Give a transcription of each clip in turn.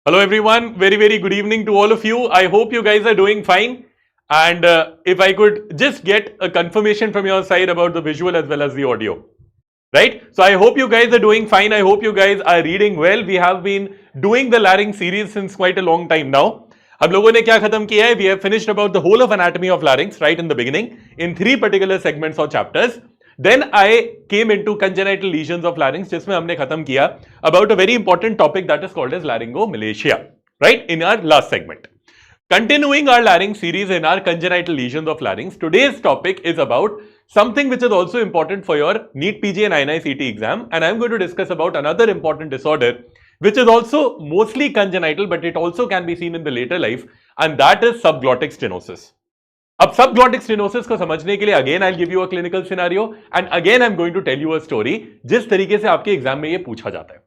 Hello everyone, very good evening to all of you. I hope you guys are doing fine. And if I could just get a confirmation from your side about the visual as well as the audio. Right? So I hope you guys are doing fine. I hope you guys are reading well. We have been doing the Larynx series since quite a long time now. हम लोगों ने क्या खत्म किया है? We have finished about the whole of anatomy of larynx right in the beginning in 3 particular segments or chapters. Then I came into congenital lesions of larynx, जिसमें हमने खत्म किया about a very important topic that is called as laryngomalacia, right? In our last segment. Continuing our larynx series in our congenital lesions of larynx, today's topic is about something which is also important for your NEET PG and INI-CET exam, and I'm going to discuss about another important disorder which is also mostly congenital, but it also can be seen in the later life, and that is subglottic stenosis. अब subglottic stenosis को समझने के लिए again I give you a clinical scenario and again I am going to tell you a story जिस तरीके से आपके exam में ये पूछा जाता है.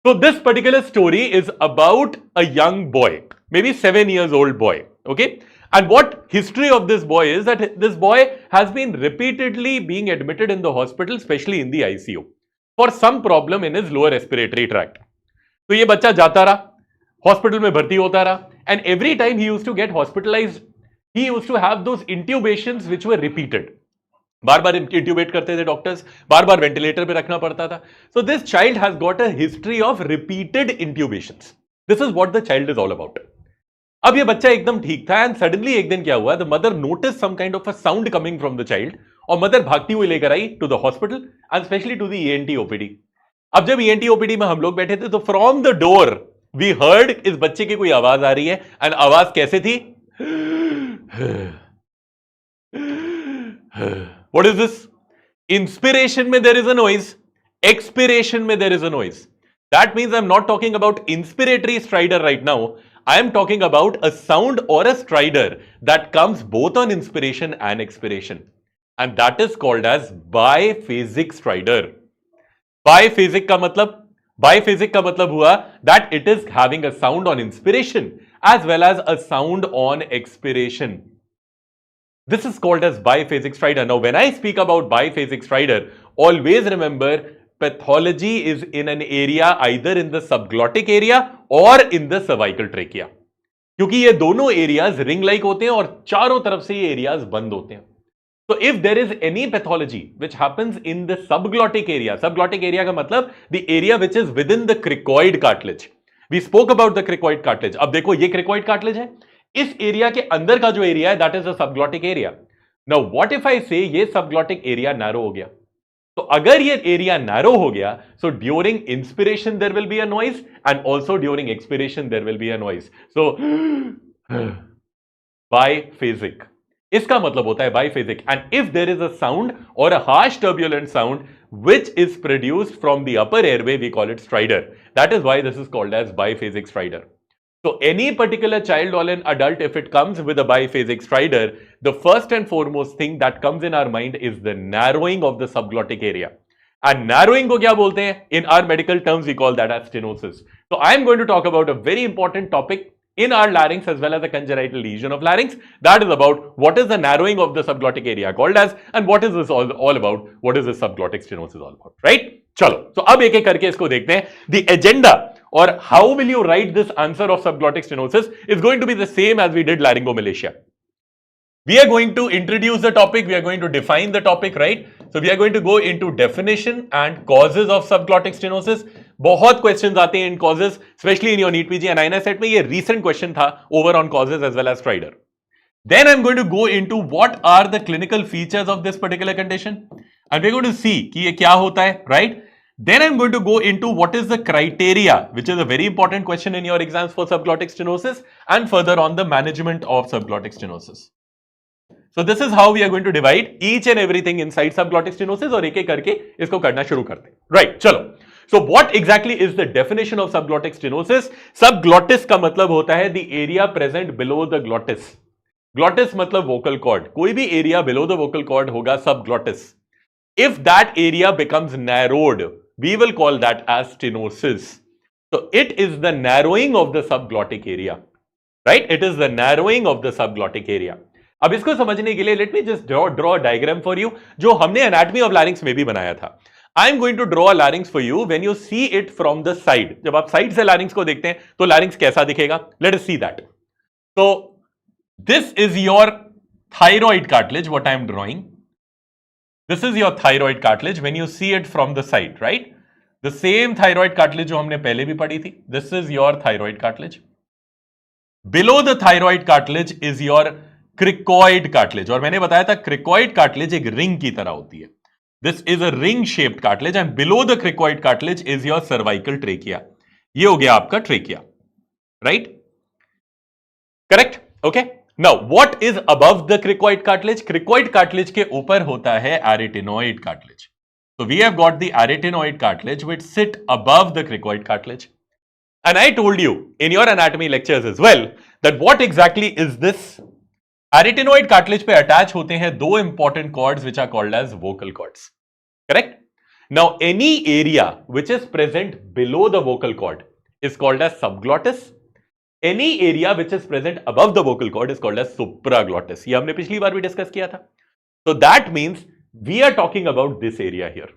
So this particular story is about a young boy, maybe 7 years old boy, okay? And what history of this boy is that this boy has been repeatedly being admitted in the hospital, especially in the ICU, for some problem in his lower respiratory tract. तो ये बच्चा जाता रहा, hospital में भर्ती होता रहा, and every time he used to get hospitalized, he used to have those intubations which were repeated. Bar bar intubate करते थे डॉक्टर्स, बार बार वेंटिलेटर पे रखना पड़ता था. So this child has got a history of repeated intubations. This is what the child is all about. अब ये बच्चा एकदम ठीक था एंड सडनली एक दिन क्या हुआ, the mother notice some kind of a sound coming from the child, और मदर भागती हुई लेकर आई to the hospital and specially to the ENT OPD. अब जब ENT OPD में हम लोग बैठे थे तो from the door we heard इस बच्चे की कोई आवाज आ रही है, एंड आवाज कैसे थी? What is this? Inspiration में there is a noise, expiration में there is a noise. That means I'm not talking about inspiratory stridor right now. I am talking about a sound or a stridor that comes both on inspiration and expiration. And that is called as biphasic stridor. Biphasic का मतलब हुआ that it is having a sound on inspiration as well as a sound on expiration. This is called as biphasic stridor. Now, when I speak about biphasic stridor, always remember pathology is in an area either in the subglottic area or in the cervical trachea. क्योंकि ये दोनों areas ring like होते हैं और चारों तरफ से ये एरियाज बंद होते हैं. So if there is any pathology which happens in the subglottic area का मतलब the area which is within the cricoid cartilage. We spoke about the cricoid cartilage. अब देखो ये cricoid cartilage है, इस एरिया के अंदर का जो एरिया है that is the subglottic area. Now what if I से ये सबग्लॉटिक एरिया नैरो हो गया, तो अगर ये एरिया नैरो हो गया, so during inspiration there will be a noise and also during expiration there will be a noise. So biphasic, इसका मतलब होता है biphasic. And if there is a sound और a harsh turbulent sound which is produced from the upper airway, we call it stridor. That is why this is called as biphasic stridor. So any particular child or an adult, if it comes with a biphasic stridor, the first and foremost thing that comes in our mind is the narrowing of the subglottic area. And narrowing को क्या बोलते हैं? In our medical terms, we call that as stenosis. So I am going to talk about a very important topic in our larynx as well as a congenital lesion of larynx. That is about what is the narrowing of the subglottic area called as, and what is this all about? What is this subglottic stenosis all about? Right? चलो, तो अब एक एक करके इसको देखते हैं. The agenda or how will you write this answer of subglottic stenosis is going to be the same as we did laryngomalacia. We are going to introduce the topic, we are going to define the topic, right? So we are going to go into definition and causes of subglottic stenosis. बहुत questions आते हैं इन causes, especially in your NEET PG and INI set में. ये recent question था over on causes as well as stridor. Then I'm going to go into what are the clinical features of this particular condition, and we're going to see कि ये क्या होता है, right? Then I'm going to go into what is the criteria, which is a very important question in your exams for subglottic stenosis, and further on the management of subglottic stenosis. So this is how we are going to divide each and everything inside subglottic stenosis, और एक एक करके इसको करना शुरू करते हैं. Right? चलो. So what exactly is the definition of subglottic stenosis? Subglottis का मतलब होता है the area present below the glottis. Glottis मतलब vocal cord. कोई भी area below the vocal cord होगा subglottis. If that area becomes narrowed, we will call that as stenosis. So it is the narrowing of the subglottic area. Right? It is the narrowing of the subglottic area. अब इसको समझने के लिए let me just draw diagram for you, जो हमने anatomy of larynx में भी बनाया था. I am going to draw a larynx for you when you see it from the side. जब आप साइड से लैरिंग्स को देखते हैं तो लैरिंग्स कैसा दिखेगा? Let us see that. तो this is your thyroid cartilage, what I am drawing. This is your thyroid cartilage when you see it from the side, right? The same thyroid cartilage जो हमने पहले भी पढ़ी थी. This is your thyroid cartilage. Below the thyroid cartilage is your cricoid cartilage. और मैंने बताया था cricoid cartilage एक रिंग की तरह होती है. This is a ring shaped cartilage and below the cricoid cartilage is your cervical trachea. ये हो गया आपका trachea, right? Correct? Okay. Now, what is above the cricoid cartilage? Cricoid cartilage के ऊपर होता है arytenoid cartilage. So we have got the arytenoid cartilage which sit above the cricoid cartilage. And I told you in your anatomy lectures as well that what exactly is this? Arytenoid cartilage पे attach होते हैं दो important cords which are called as vocal cords. Correct? Now, any area which is present below the vocal cord is called as subglottis. Any area which is present above the vocal cord is called as supraglottis. ये हमने पिछली बार भी discuss किया था. So that means we are talking about this area here,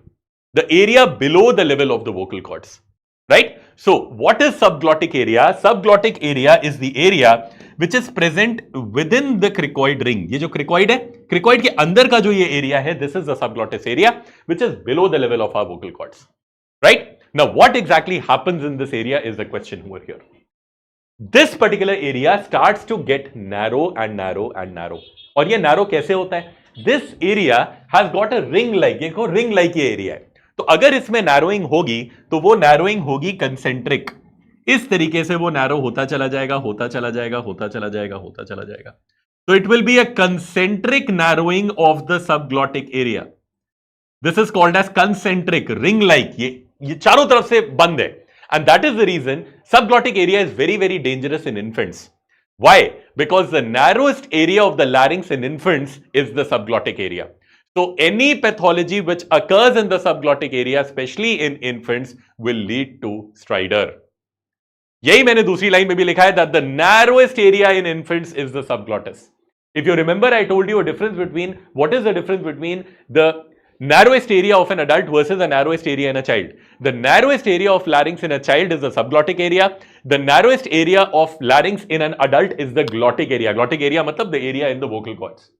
the area below the level of the vocal cords, right? So what is subglottic area? Subglottic area is the area which is present within the cricoid ring. ये जो cricoid है, cricoid के अंदर का जो ये area है, this is the subglottis area which is below the level of our vocal cords, right? Now what exactly happens in this area is the question over here. This particular area starts to get narrow and narrow and narrow. और ये narrow कैसे होता है? This area has got a ring like, ये ring like ये area है. तो अगर इसमें narrowing होगी तो वो narrowing होगी concentric. इस तरीके से वो narrow होता चला जाएगा, होता चला जाएगा, होता चला जाएगा, होता चला जाएगा. So it will be a concentric narrowing of the subglottic area. This is called as concentric, ring like. ये चारों तरफ से बंद है. And that is the reason subglottic area is very, very dangerous in infants. Why? Because the narrowest area of the larynx in infants is the subglottic area. So any pathology which occurs in the subglottic area, especially in infants, will lead to stridor. यही मैंने दूसरी line में भी लिखा है that the narrowest area in infants is the subglottis. If you remember, I told you a difference between, what is the difference between the narrowest area of an adult versus the narrowest area in a child. The narrowest area of larynx in a child is the subglottic area. The narrowest area of larynx in an adult is the glottic area. Glottic area matlab the area in the vocal cords.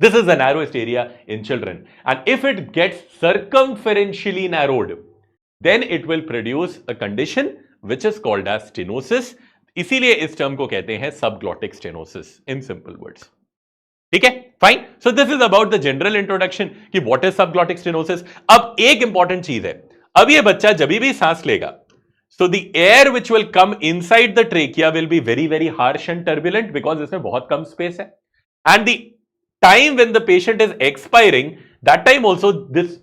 This is the narrowest area in children. And if it gets circumferentially narrowed, then it will produce a condition which is called as stenosis. इसीलिए इस term को कहते हैं subglottic stenosis in simple words. ठीक है, fine. So this is about the general introduction कि what is subglottic stenosis. अब एक इंपॉर्टेंट चीज है, अब ये बच्चा जब भी सांस लेगा, so the air which will come inside the trachea will be very very harsh and turbulent because इसमें बहुत कम स्पेस है. And the time when the patient is expiring, that time also this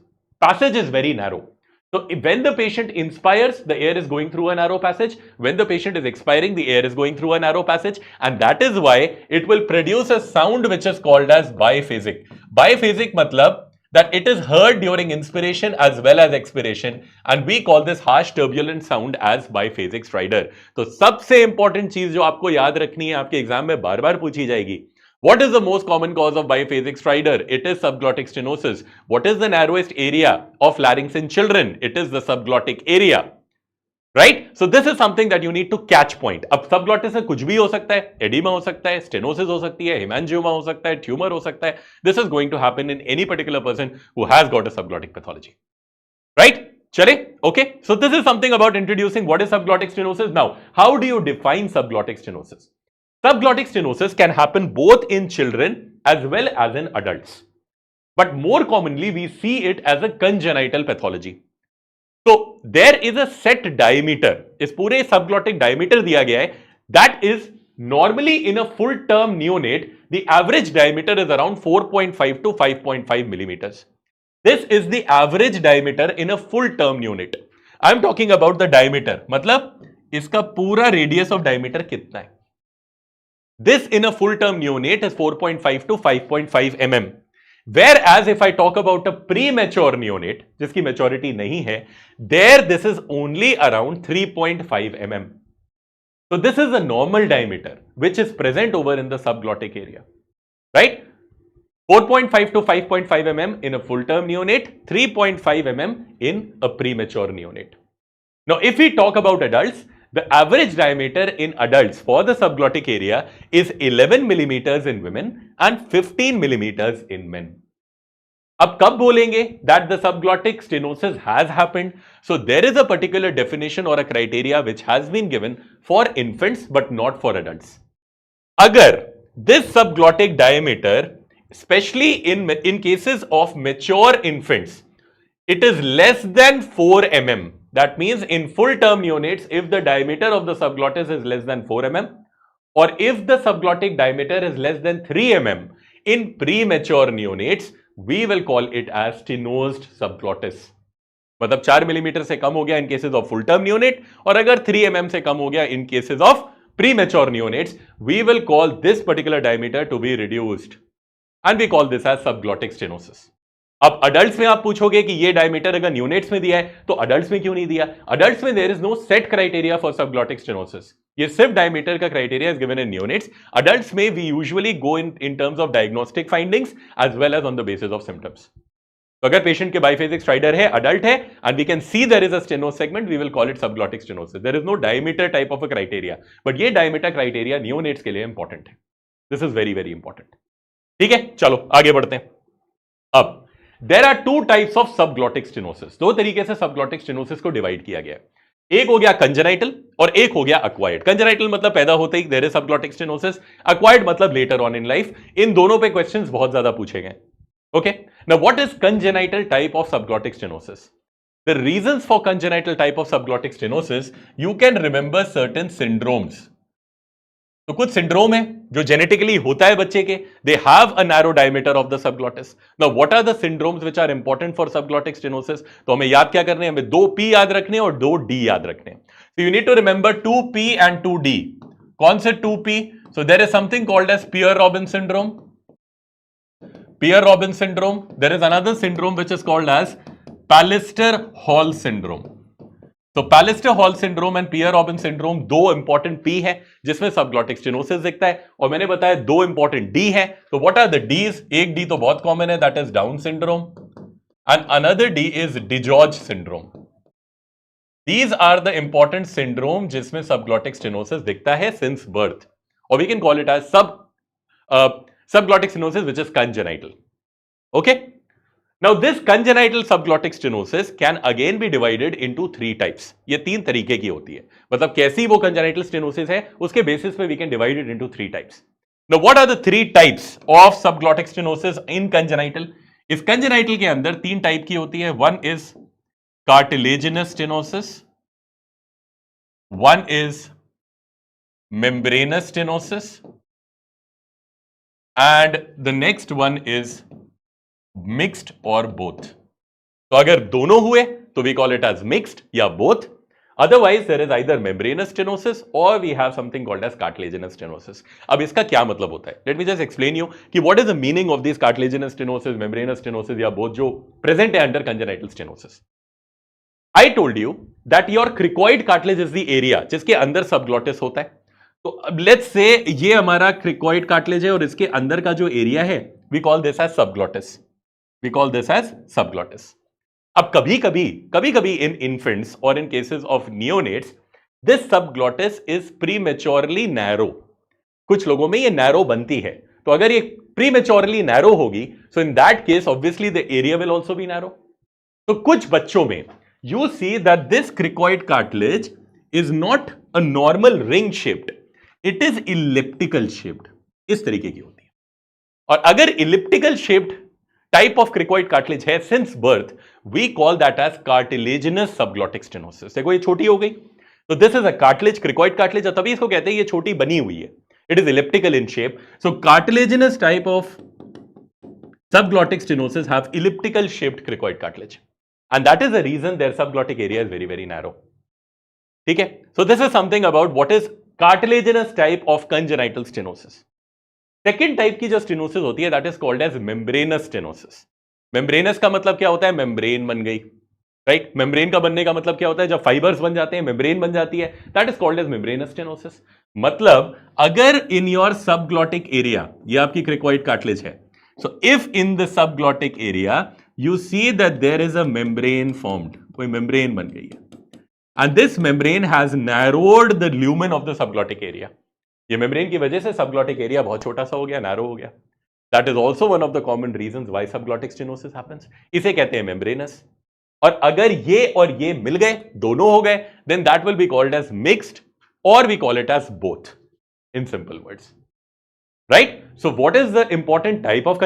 passage is very narrow. So when the patient inspires, the air is going through a narrow passage. When the patient is expiring, the air is going through a narrow passage. And that is why it will produce a sound which is called as biphasic. Biphasic matlab that it is heard during inspiration as well as expiration. And we call this harsh turbulent sound as biphasic stridor. तो सबसे important चीज जो आपको याद रखनी है, आपके exam में बार बार पूछी जाएगी. What is the most common cause of biphasic stridor? It is subglottic stenosis. What is the narrowest area of larynx in children? It is the subglottic area. Right? So this is something that you need to catch point. अब subglottis से कुछ भी हो सकता है, edema हो सकता है, stenosis हो सकती है, hemangioma हो सकता है, tumor हो सकता है. This is going to happen in any particular person who has got a subglottic pathology. Right? चले? Okay. So this is something about introducing what is subglottic stenosis. Now, how do you define subglottic stenosis? Subglottic stenosis can happen both in children as well as in adults. But more commonly, we see it as a congenital pathology. So, there is a set diameter. इस पूरे subglottic diameter दिया गया है. That is normally in a full-term neonate, the average diameter is around 4.5 to 5.5 millimeters. This is the average diameter in a full-term neonate. I am talking about the diameter. मतलब इसका पूरा radius of diameter कितना है? This in a full-term neonate is 4.5 to 5.5 mm. Whereas if I talk about a premature neonate, जिसकी maturity नहीं है, there this is only around 3.5 mm. So this is a normal diameter which is present over in the subglottic area, right? 4.5 to 5.5 mm in a full-term neonate, 3.5 mm in a premature neonate. Now, if we talk about adults, the average diameter in adults for the subglottic area is 11 millimeters in women and 15 millimeters in men. अब कब बोलेंगे that the subglottic stenosis has happened? So there is a particular definition or a criteria which has been given for infants but not for adults. अगर this subglottic diameter, especially in cases of mature infants, it is less than 4 mm. That means in full term neonates, if the diameter of the subglottis is less than 4 mm, or if the subglottic diameter is less than 3 mm, in premature neonates, we will call it as stenosed subglottis. मतलब 4 millimetre से कम हो गया in cases of full term neonate, और अगर 3 mm से कम हो गया in cases of premature neonates, we will call this particular diameter to be reduced, and we call this as subglottic stenosis. अब अडल्ट्स में आप पूछोगे कि ये डायमीटर अगर न्यूनेट्स में दिया है तो अडल्ट्स में क्यों नहीं दिया? अडल्ट्स में there is no set criteria for subglottic stenosis. ये सिर्फ डायमीटर का criteria is given in neonates. Adults में we usually go in terms of diagnostic findings as well as on the basis of symptoms. तो अगर patient के biphasic stridor है, adult है, and we can see there is a stenosed segment, we will call it subglottic stenosis. There is no diameter type of a criteria, but ये diameter criteria neonates के लिए important है. This is very very important. ठीक है, चलो आगे बढ़ते हैं. अब there are two types of subglottic stenosis. दो तरीके से सबग्लॉटिक स्टेनोसिस को डिवाइड किया गया है. एक हो गया कंजेनाइटल और एक हो गया अक्वायर्ड. कंजेनाइटल मतलब पैदा होते ही there is subglottic stenosis. Acquired मतलब लेटर ऑन इन लाइफ. इन दोनों पे क्वेश्चंस बहुत ज्यादा पूछे गए. Okay, now what is congenital type of subglottic stenosis? The reasons for congenital type of subglottic stenosis, you can remember certain syndromes. तो कुछ सिंड्रोम है जो जेनेटिकली होता है बच्चे के. They have a narrow diameter of the subglottis. Now what are the syndromes which are important for subglottic stenosis? तो हमें याद क्या करने हैं? हमें 2P याद रखने और 2D याद रखने. So you need to remember 2P and 2D. कौन से 2P? So there is something called as Pierre-Robin syndrome. Pierre-Robin syndrome. There is another syndrome which is called as Pallister-Hall syndrome. So Pallister-Hall syndrome and Pierre-Robin syndrome दो important P है जिसमें subglottic stenosis दिखता है, और मैंने बताया दो important D है. तो what are the Ds? एक D तो बहुत common है, that is Down syndrome, and another D is DiGeorge syndrome. These are the important syndrome जिसमें subglottic stenosis दिखता है since birth, or we can call it as subglottic stenosis which is congenital. Okay, now this congenital subglottic stenosis can again be divided into three types. ये तीन तरीके की होती है. मतलब कैसी वो congenital stenosis है उसके बेसिस पे we can divide it into three types. Now what are the three types of subglottic stenosis in congenital? इस congenital के अंदर तीन टाइप की होती है. One is cartilaginous stenosis, one is membranous stenosis, and the next one is mixed or both. तो अगर दोनों हुए तो we call it as mixed या both. Otherwise there is either membranous stenosis or we have something called as cartilaginous stenosis. अब इसका क्या मतलब होता है? Let me just explain you कि what is the meaning of these cartilaginous stenosis, membranous stenosis या both जो present है under congenital stenosis. I told you that your cricoid cartilage is the area जिसके अंदर subglottis होता है. तो अब लेट्स से ये हमारा क्रिकॉइड कार्टिलेज है और इसके अंदर का जो एरिया है we call this as subglottis. We call this as subglottis. अब कभी कभी इन इन्फेंट्स और in cases of neonates this subglottis is prematurely narrow. कुछ लोगों में ये नैरो बनती है. तो अगर ये प्रीमेच्योरली नैरो होगी so in that case obviously the area will also be narrow. तो कुछ बच्चों में you see that this cricoid cartilage is not a normal ring shaped, it is elliptical shaped. इस तरीके की होती है. और अगर elliptical shaped type of cricoid cartilage है since birth we call that as cartilaginous subglottic stenosis. देखो ये छोटी हो गई तो this is a cartilage, cricoid cartilage, तभी इसको कहते हैं ये छोटी बनी हुई है. It is elliptical in shape. So cartilaginous type of subglottic stenosis have elliptical shaped cricoid cartilage, and that is the reason their subglottic area is very very narrow. ठीक है. So this is something about what is cartilaginous type of congenital stenosis. Second type की जो stenosis होती है that is called as membranous stenosis. Membranous का मतलब क्या होता है? मेम्ब्रेन बन गई, राइट. मेम्ब्रेन का बनने का मतलब क्या होता है? जब फाइबर्स बन जाते हैं मेम्ब्रेन बन जाती है. That is called as membranous stenosis. मतलब अगर इन योर सबग्लॉटिक एरिया, ये आपकी क्रिकॉइड कार्टिलेज है, So if in the subglottic area you see that there is a membrane formed, कोई membrane बन गई है, and this membrane has narrowed the lumen of the subglottic area. ये membrane की वजह से subglottic area बहुत छोटा सा हो गया, narrow हो गया. That is also one of the common reasons why subglottic stenosis happens. इसे कहते हैं membranous. और अगर ये और ये मिल गए, दोनों हो गए, then that will be called as mixed, or we call it as both, in simple words. Right? So what is the important type of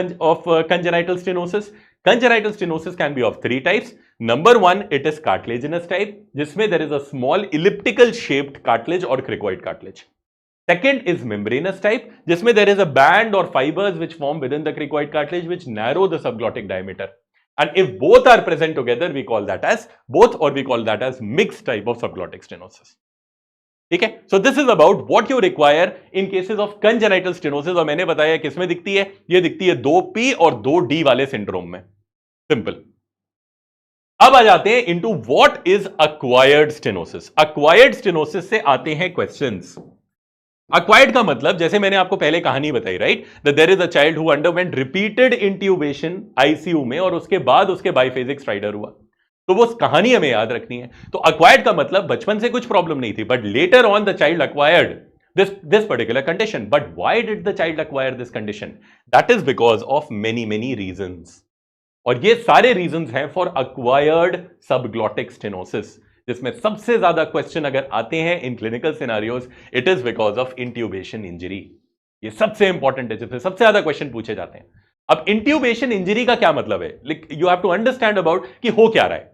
congenital stenosis? Congenital stenosis can be of three types. Number one, it is cartilaginous type, जिसमें there is a small elliptical shaped cartilage or cricoid cartilage. Second is membranous type, जिसमें there is a band or fibers which form within the cricoid cartilage which narrow the subglottic diameter. And if both are present together, we call that as both, or we call that as mixed type of subglottic stenosis. ठीक है, so this is about what you require in cases of congenital stenosis. और मैंने बताया किसमें दिखती है, ये दिखती है 2P और 2D वाले सिंड्रोम में. सिंपल. अब आ जाते हैं into what is acquired stenosis. Acquired stenosis से आते हैं questions. Acquired का मतलब, जैसे मैंने आपको पहले कहानी बताई, right, that there is a child who underwent repeated intubation ICU में और उसके बाद उसके biphasic stridor हुआ. तो वो कहानी हमें याद रखनी है. तो acquired का मतलब बचपन से कुछ प्रॉब्लम नहीं थी, but later on the child acquired this particular condition. But why did the child acquire this condition? That is because of many reasons. और ये सारे reasons हैं for acquired subglottic stenosis, जिसमें सबसे ज्यादा क्वेश्चन अगर आते हैं in clinical scenarios, it is because of intubation injury. ये सबसे इंपॉर्टेंट है, जिसमें सबसे ज्यादा क्वेश्चन पूछे जाते हैं. अब इंट्यूबेशन इंजरी का क्या मतलब है, you have to understand about कि हो क्या रहा है.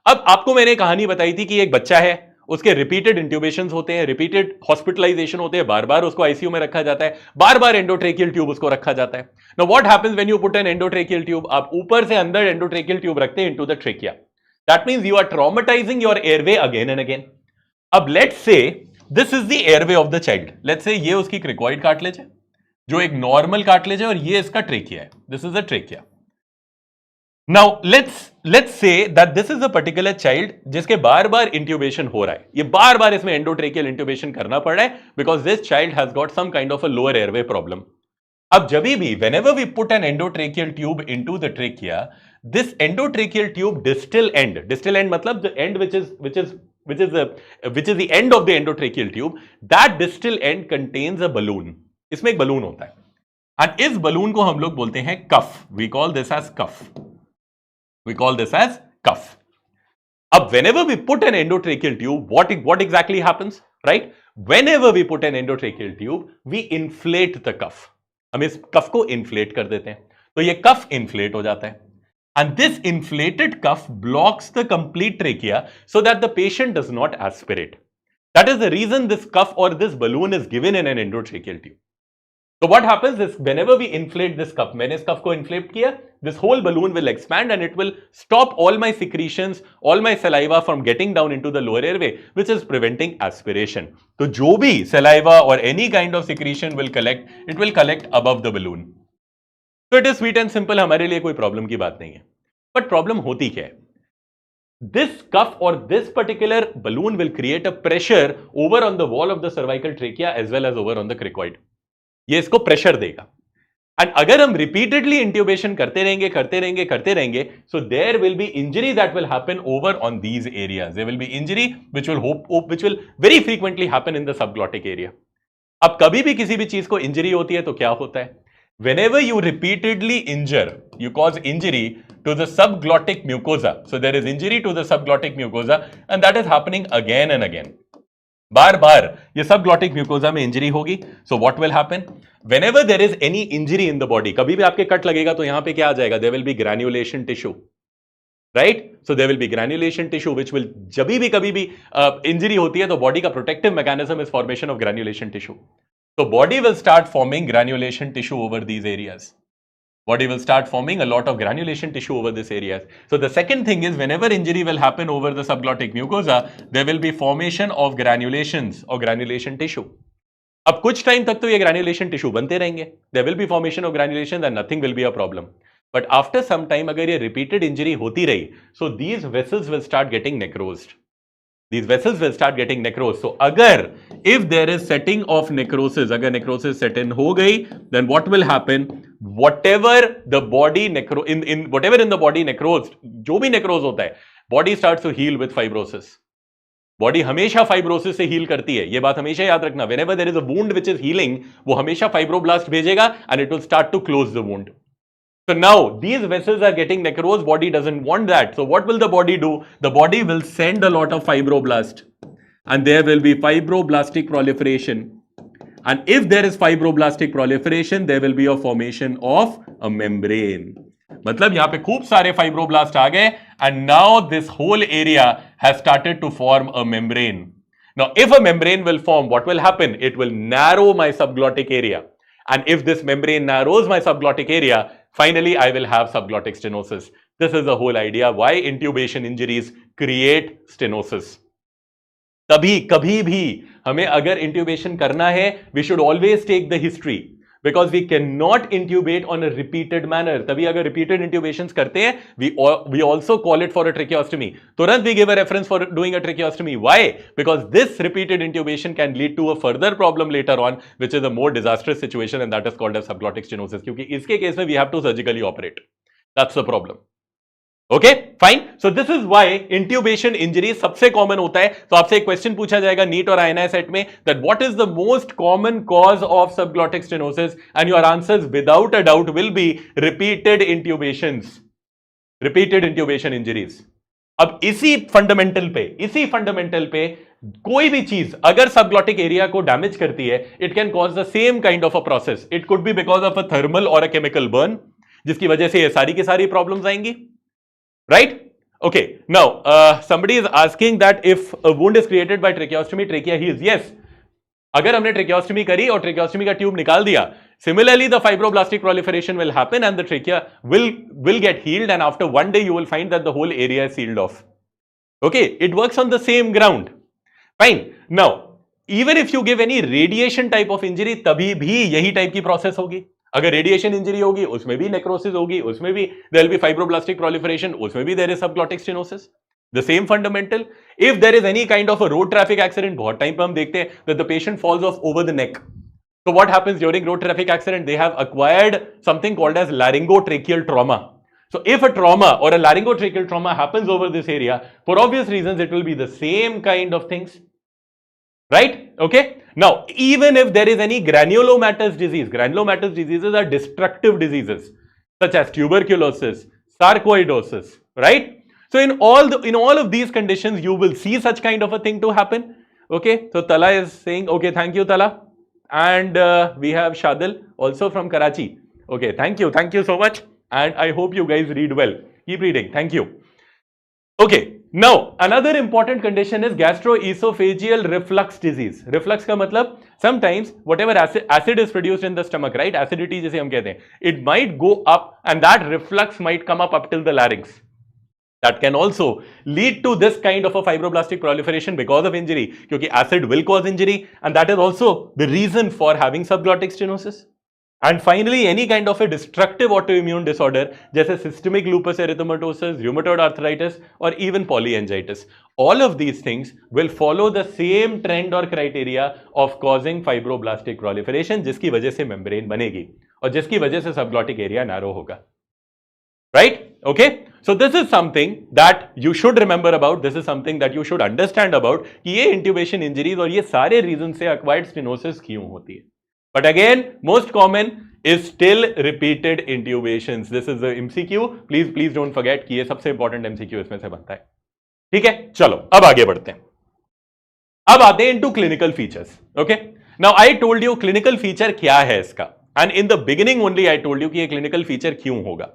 अब आपको मैंने कहानी बताई थी कि एक बच्चा है, उसके रिपीटेड इंट्यूबेशन होते हैं, रिपीटेड हॉस्पिटलाइजेशन होते हैं, बार बार उसको आईसीयू में रखा जाता है, बार बार एंडोट्रेकियल ट्यूब उसको रखा जाता है. Now what happens when you put an endotracheal tube, आप ऊपर से अंदर एंडोट्रेकियल ट्यूब रखते हैं into the trachea. That means you are traumatizing your airway again and again. अब let's say this is the airway of the child. Let's say ये उसकी cricoid cartilage है, जो एक normal cartilage है, और ये इसका trachea है. This is the trachea. Now let's say that this is a particular child जिसके बार बार intubation हो रहा है. ये बार बार इसमें endotracheal intubation करना पड़ रहा है because this child has got some kind of a lower airway problem. अब जब भी whenever we put an endotracheal tube into the trachea, this endotracheal tube distal end मतलब the end which is the end of the endotracheal tube, that distal end contains a balloon. इसमें एक balloon होता है, and इस balloon को हम लोग बोलते हैं cuff. We call this as cuff. अब whenever we put an endotracheal tube, what exactly happens, right? Whenever we put an endotracheal tube, we inflate the cuff. हम इस कफ को इन्फ्लेट कर देते हैं, तो ये कफ इन्फ्लेट हो जाता है. And this inflated cuff blocks the complete trachea so that the patient does not aspirate. That is the reason this cuff or this balloon is given in an endotracheal tube. So what happens is whenever we inflate this cuff, मैंने इस cuff को inflate किया, this whole balloon will expand and it will stop all my secretions, all my saliva from getting down into the lower airway, which is preventing aspiration. तो जो भी saliva or any kind of secretion will collect, it will collect above the balloon. So it is sweet and simple, हमारे लिए कोई problem की बात नहीं है. बट प्रॉब्लम होती क्या है? दिस कफ और this particular balloon will create a pressure over on the wall of the cervical trachea as well as over on the cricoid. ये इसको प्रेशर देगा. एंड अगर हम रिपीटेडली इंट्यूबेशन करते रहेंगे, so there will be injury that will happen over on these areas. There will be injury which will very frequently happen in the subglottic area. अब कभी भी किसी भी चीज को इंजरी होती है तो क्या होता है? Whenever you repeatedly injure, you cause injury to the subglottic mucosa. So there is injury to the subglottic mucosa and that is happening again and again. बार बार ये subglottic mucosa में इंजरी होगी. So what will happen? Whenever there is any injury in the body, कभी भी आपके cut लगेगा तो यहां पे क्या आ जाएगा? There will be granulation tissue. Right? So there will be granulation tissue which will, जब भी कभी भी इंजरी होती है तो बॉडी का protective mechanism is formation of granulation tissue. So body will start forming granulation tissue over these areas. Body will start forming a lot of granulation tissue over these areas. So the second thing is whenever injury will happen over the subglottic mucosa, there will be formation of granulations or granulation tissue. अब कुछ time तक तो ये granulation tissue बनते रहेंगे. There will be formation of granulation and nothing will be a problem. But after some time अगर ये repeated injury होती रही, so these vessels will start getting necrosed. These vessels will start getting necrosed. So अगर if there is setting of necrosis, अगर necrosis set in हो गई, then what will happen? whatever the body whatever in the body necrosed, जो भी necrose होता है, body starts to heal with fibrosis. Body हमेशा fibrosis से हील करती है, ये बात हमेशा याद रखना. whenever there is a wound which is healing, वो हमेशा फाइब्रोब्लास्ट भेजेगा and it will start to close the wound. So now these vessels are getting necrosed, body doesn't want that. So what will the body do? The body will send a lot of fibroblast and there will be fibroblastic proliferation. And if there is fibroblastic proliferation, there will be a formation of a membrane. मतलब यहां पे खूब सारे fibroblast आ गए and now this whole area has started to form a membrane. Now if a membrane will form, what will happen? It will narrow my subglottic area, and if this membrane narrows my subglottic area, finally I will have subglottic stenosis. This is the whole idea why intubation injuries create stenosis. कभी भी हमें अगर intubation करना है, we should always take the history. Because we cannot intubate on a repeated manner. तभी अगर repeated intubations करते हैं, we also call it for a tracheostomy. तुरंत we give a reference for doing a tracheostomy. Why? Because this repeated intubation can lead to a further problem later on, which is a more disastrous situation, and that is called as subglottic stenosis. क्योंकि इसके case में we have to surgically operate. That's the problem. Okay, fine. So this is why intubation injury सबसे common होता है. तो आपसे एक question पूछा जाएगा नीट और INI सेट में that what is the most common cause of subglottic stenosis, and your answers without a doubt will be repeated intubations, repeated intubation injuries. अब इसी फंडामेंटल पे कोई भी चीज अगर सबग्लॉटिक एरिया को डैमेज करती है, it can cause the same kind of a process. It could be because of a thermal और अ केमिकल बर्न, जिसकी वजह से ये सारी की सारी प्रॉब्लम्स आएंगी. Right? Okay. Now, somebody is asking that if a wound is created by tracheostomy, trachea heals. Yes. अगर हमने tracheostomy करी और tracheostomy का ट्यूब निकाल दिया, similarly the fibroblastic proliferation will happen and the trachea will get healed, and after one day you will find that the whole area is sealed off. Okay, it works on the same ground. Fine. Now, even if you give any radiation type of injury, तभी भी यही type की process होगी. अगर radiation injury होगी, उसमें भी necrosis होगी, उसमें भी there will be fibroblastic proliferation, उसमें भी there is subglottic stenosis. The same fundamental. If there is any kind of a road traffic accident, बहुत टाइम पे हम देखते हैं that the patient falls of over the neck. So what happens during road traffic accident? They have acquired something called as laryngotracheal trauma. So if a trauma or a laryngotracheal trauma happens over this area, for obvious reasons it will be the same kind of things. Right? Okay. Now, even if there is any granulomatous diseases are destructive diseases such as tuberculosis, sarcoidosis, right? So in all of these conditions, you will see such kind of a thing to happen. Okay. So Tala is saying, okay, thank you, Tala. And we have Shadil also from Karachi. Okay, thank you so much. And I hope you guys read well. Keep reading. Thank you. Okay. Now, another important condition is gastroesophageal reflux disease. Reflux का मतलब sometimes whatever acid is produced in the stomach, right? Acidity जिसे हम कहते हैं, it might go up and that reflux might come up till the larynx. That can also lead to this kind of a fibroblastic proliferation because of injury, क्योंकि acid will cause injury, and that is also the reason for having subglottic stenosis. And finally, any kind of a destructive autoimmune disorder, जैसे systemic lupus erythematosus, rheumatoid arthritis, or even polyangiitis. All of these things will follow the same trend or criteria of causing fibroblastic proliferation, जिसकी वजह से membrane बनेगी और जिसकी वजह से subglottic area narrow होगा. Right? Okay? So this is something that you should remember about. This is something that you should understand about कि ये intubation injuries और ये सारे reasons से acquired stenosis क्यों होती है. But again, most common is still repeated intubations. This is the MCQ. Please don't forget कि ये सबसे important MCQ इसमें से बनता है. ठीक है, चलो अब आगे बढ़ते हैं. अब आते हैं into clinical features. Okay? Now I told you clinical feature क्या है इसका, and in the beginning only I told you कि ये clinical feature क्यों होगा.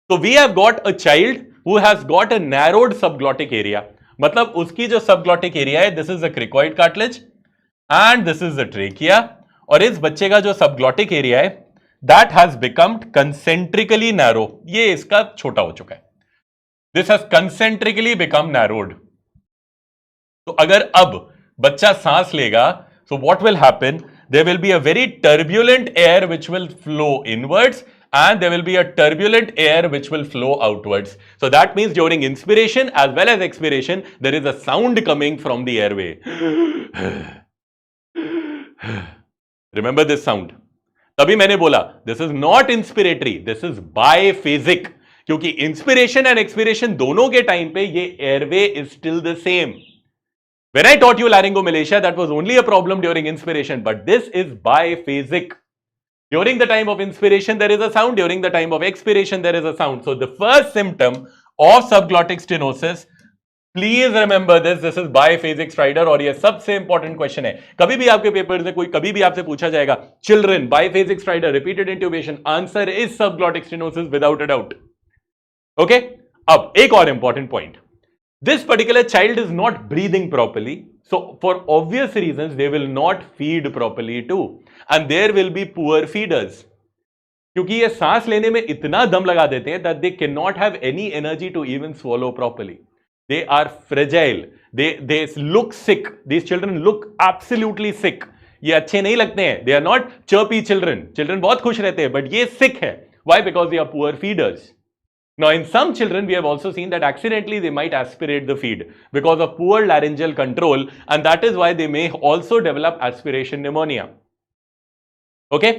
So we have got a child who has got a narrowed subglottic area. मतलब उसकी जो subglottic area है, this is the cricoid cartilage and this is the trachea. और इस बच्चे का जो सबग्लॉटिक एरिया है that has become concentrically narrow. ये इसका छोटा हो चुका है. This has concentrically become narrowed. तो अगर अब बच्चा सांस लेगा, so what will happen? There will be a very turbulent air which will flow inwards and there will be a turbulent air which will flow outwards. So that means during inspiration as well as expiration, there is a sound coming from the airway. Remember this sound. तभी मैंने बोला this is not inspiratory, this is biphasic, क्योंकि inspiration and expiration दोनों के time पे ये airway is still the same. When I taught you laryngomalacia, that was only a problem during inspiration, but this is biphasic. During the time of inspiration, there is a sound. During the time of expiration, there is a sound. So the first symptom of subglottic stenosis, please remember this. This is biphasic stridor, और ये सबसे important question है. कभी भी आपके paper में कोई कभी भी आपसे पूछा जाएगा, children biphasic stridor, repeated intubation, answer is subglottic stenosis without a doubt. Okay? अब एक और important point. This particular child is not breathing properly, so for obvious reasons they will not feed properly too, and there will be poor feeders. क्योंकि ये सांस लेने में इतना दम लगा देते हैं that they cannot have any energy to even swallow properly. They are fragile. They look sick. These children look absolutely sick. ये अच्छे नहीं लगते हैं. They are not chirpy children. Children बहुत खुश रहते हैं, but ये sick है. Why? Because they are poor feeders. Now, in some children, we have also seen that accidentally they might aspirate the feed because of poor laryngeal control, and that is why they may also develop aspiration pneumonia. Okay?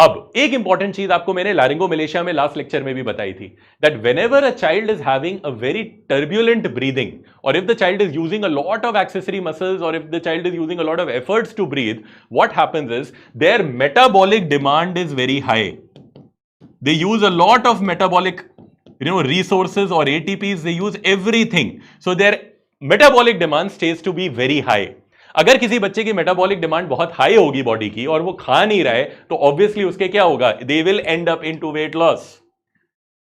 अब एक important चीज आपको मैंने लारिंगोमलेशिया में last lecture में भी बताई थी, that whenever a child is having a very turbulent breathing, or if the child is using a lot of accessory muscles, or if the child is using a lot of efforts to breathe, what happens is their metabolic demand is very high. They use a lot of metabolic resources or ATPs, they use everything. So their metabolic demand stays to be very high. अगर किसी बच्चे की metabolic demand बहुत high होगी body की और वो खा नहीं रहा है, तो ऑब्वियसली उसके क्या होगा? They will end up into weight loss.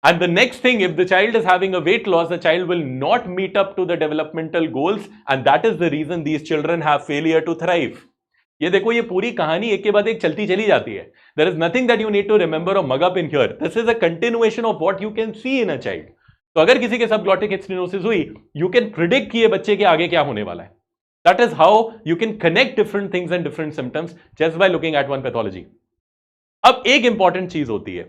And the next thing, if the child is having a weight loss, the child will not meet up to the developmental goals, and that is the reason these children have failure to thrive. ये देखो, ये पूरी कहानी एक के बाद एक चलती चली जाती है. There is nothing that you need to remember or mug up in here. This is a continuation of what you can see in a child. तो अगर किसी के सबग्लॉटिक स्टेनोसिस हुई, you can predict कि ये बच्चे के आगे क्या होने वाला है. That is how you can connect different things and different symptoms just by looking at one pathology. अब एक इंपॉर्टेंट चीज होती है,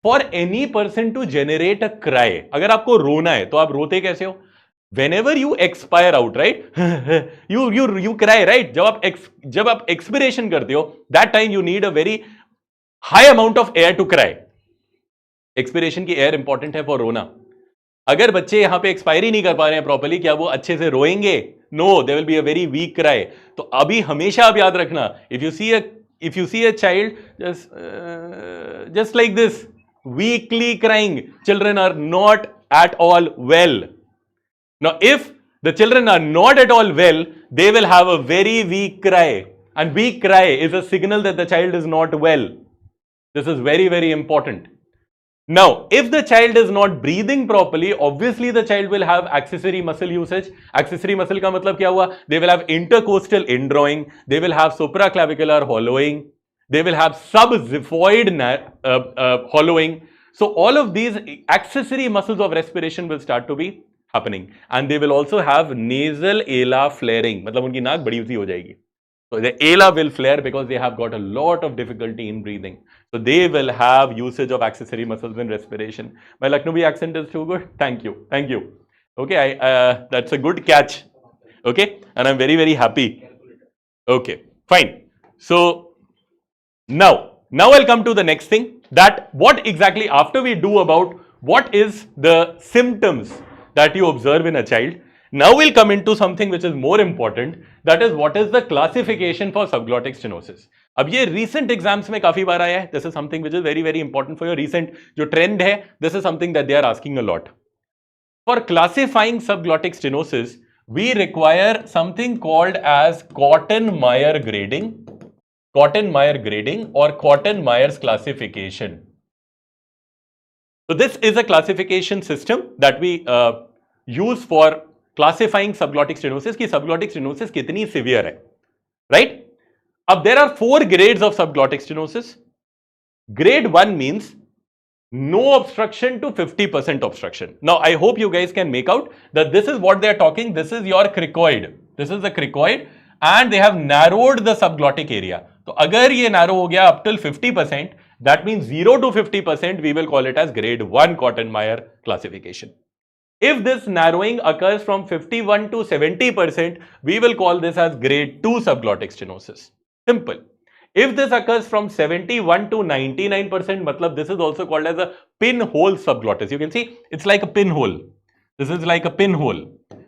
for any person to generate a cry, अगर आपको रोना है तो आप रोते कैसे हो? Whenever you expire out, right? you cry, right? जब आप expiration करते हो, that time you need a very high amount of air to cry. Expiration की air important है for रोना. अगर बच्चे यहां पे एक्सपायरी नहीं कर पा रहे हैं प्रॉपर्ली, क्या वो अच्छे से रोएंगे? No, they will be a very weak cry. तो अभी हमेशा आप याद रखना, if you see a child just like this weakly crying, children are not at all well. Now if the children are not at all well, they will have a very weak cry, and weak cry is a signal that the child is not well. This is very, very important. Now, if the child is not breathing properly, obviously the child will have accessory muscle usage. Accessory muscle का मतलब क्या हुआ? They will have intercostal indrawing, they will have supraclavicular hollowing, they will have subxiphoid hollowing. So all of these accessory muscles of respiration will start to be happening, and they will also have nasal ala flaring. मतलब उनकी नाक बड़ी सी हो जाएगी. So the ala will flare because they have got a lot of difficulty in breathing. So they will have usage of accessory muscles in respiration. My Lucknowi accent is too good. Thank you. Thank you. Okay, that's a good catch. Okay, and I'm very, very happy. Okay, fine. So now I'll come to the next thing, that what exactly after we do about what is the symptoms that you observe in a child. Now we'll come into something which is more important, that is what is the classification for subglottic stenosis. अब ये recent exams में काफी बार आया है. This is something which is very, very important for your recent जो trend है. This is something that they are asking a lot. For classifying subglottic stenosis, we require something called as Cotton-Meyer grading or Cotton-Meyer's classification. So this is a classification system that we use for classifying subglottic stenosis कि subglottic stenosis कितनी severe है, right? अब there are 4 grades of subglottic stenosis. Grade 1 means no obstruction to 50% obstruction. Now I hope you guys can make out that this is what they are talking. This is your cricoid. This is the cricoid, and they have narrowed the subglottic area. तो अगर ये narrow हो गया up till 50%, that means 0 to 50%, we will call it as grade 1 Cotton-Meyer classification. If this narrowing occurs from 51 to 70%, we will call this as grade 2 subglottic stenosis. Simple. If this occurs from 71 to 99%, matlab this is also called as a pinhole subglottis. You can see it's like a pinhole. This is like a pinhole.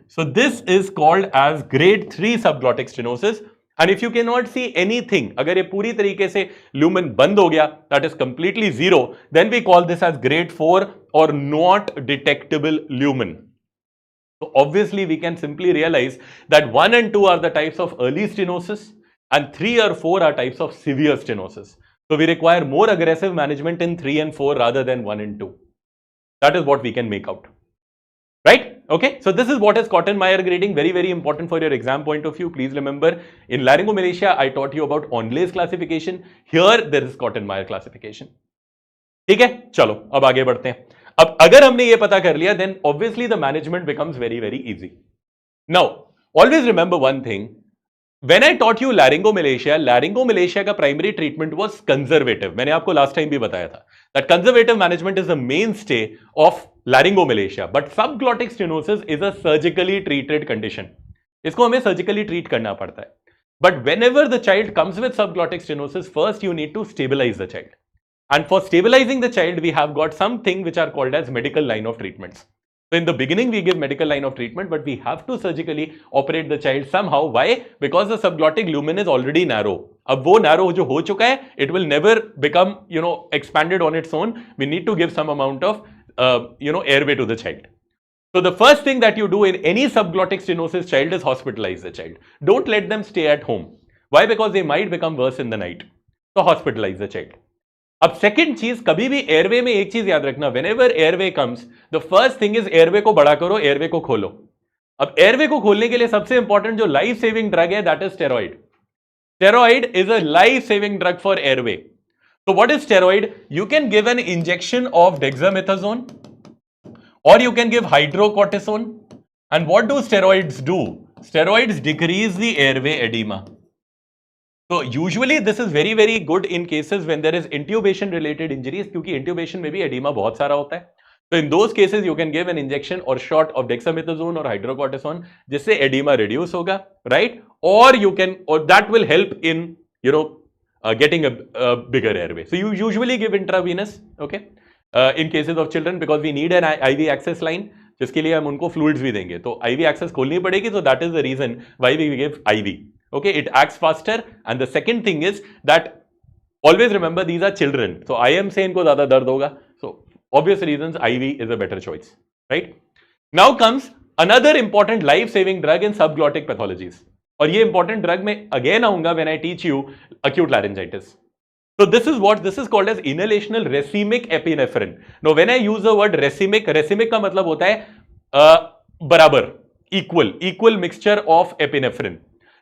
So this is called as grade 3 subglottic stenosis. And if you cannot see anything, agar ye puri tarike se lumen band ho gaya, that is completely zero, then we call this as grade 4 or not detectable lumen. So obviously we can simply realize that 1 and 2 are the types of early stenosis and 3 or 4 are types of severe stenosis. So we require more aggressive management in 3 and 4 rather than 1 and 2. That is what we can make out. Right? Okay. So this is what is Cotton-Meyer grading. Very, very important for your exam point of view. Please remember, in laryngomalacia, I taught you about Onley's classification. Here, there is Cotton-Meyer classification. ठीक है? चलो, अब आगे बढ़ते हैं. अब अगर हमने ये पता कर लिया, then obviously the management becomes very, very easy. Now, always remember one thing. When I taught you laryngomalacia का primary treatment was conservative. मैंने आपको last time भी बताया था that conservative management is the mainstay of laryngomalacia. But subglottic stenosis is a surgically treated condition. इसको हमें surgically treat करना पड़ता है. But whenever the child comes with subglottic stenosis, first you need to stabilize the child. And for stabilizing the child, we have got something which are called as medical line of treatments. So in the beginning, we give medical line of treatment, but we have to surgically operate the child somehow. Why? Because the subglottic lumen is already narrow. अब वो narrow जो हो चुका है, it will never become, expanded on its own. We need to give some amount of, airway to the child. So the first thing that you do in any subglottic stenosis child is hospitalize the child. Don't let them stay at home. Why? Because they might become worse in the night. So hospitalize the child. अब second चीज, कभी भी airway में एक चीज याद रखना, whenever airway comes, the first thing is airway को बड़ा करो, एयरवे को खोलो. अब एयरवे को खोलने के लिए सबसे इंपॉर्टेंट जो लाइफ सेविंग ड्रग है, that is steroid. Steroid is a life saving drug for airway. So what is steroid? You can give an injection of dexamethasone or you can give hydrocortisone. And what do steroids do? Steroids decrease the airway edema. So usually this is very, very good in cases when there is intubation related injuries, क्योंकि intubation में भी edema बहुत सारा होता है. So in those cases you can give an injection or shot of dexamethasone or hydrocortisone, जिससे edema reduce होगा, right? Or that will help in, getting a bigger airway. So you usually give intravenous, okay? In cases of children, because we need an IV access line, जिसके लिए हम उनको fluids भी देंगे. तो IV access खोलनी पड़ेगी, so that is the reason why we give IV. Okay, it acts faster, and the second thing is that always remember these are children. So IM से इनको ज़्यादा दर्द होगा. So obvious reasons IV is a better choice, right? Now comes another important life-saving drug in subglottic pathologies. और ये important drug मैं again आऊँगा when I teach you acute laryngitis. So this is called as inhalational racemic epinephrine. Now when I use the word racemic का मतलब होता है बराबर, equal mixture of epinephrine.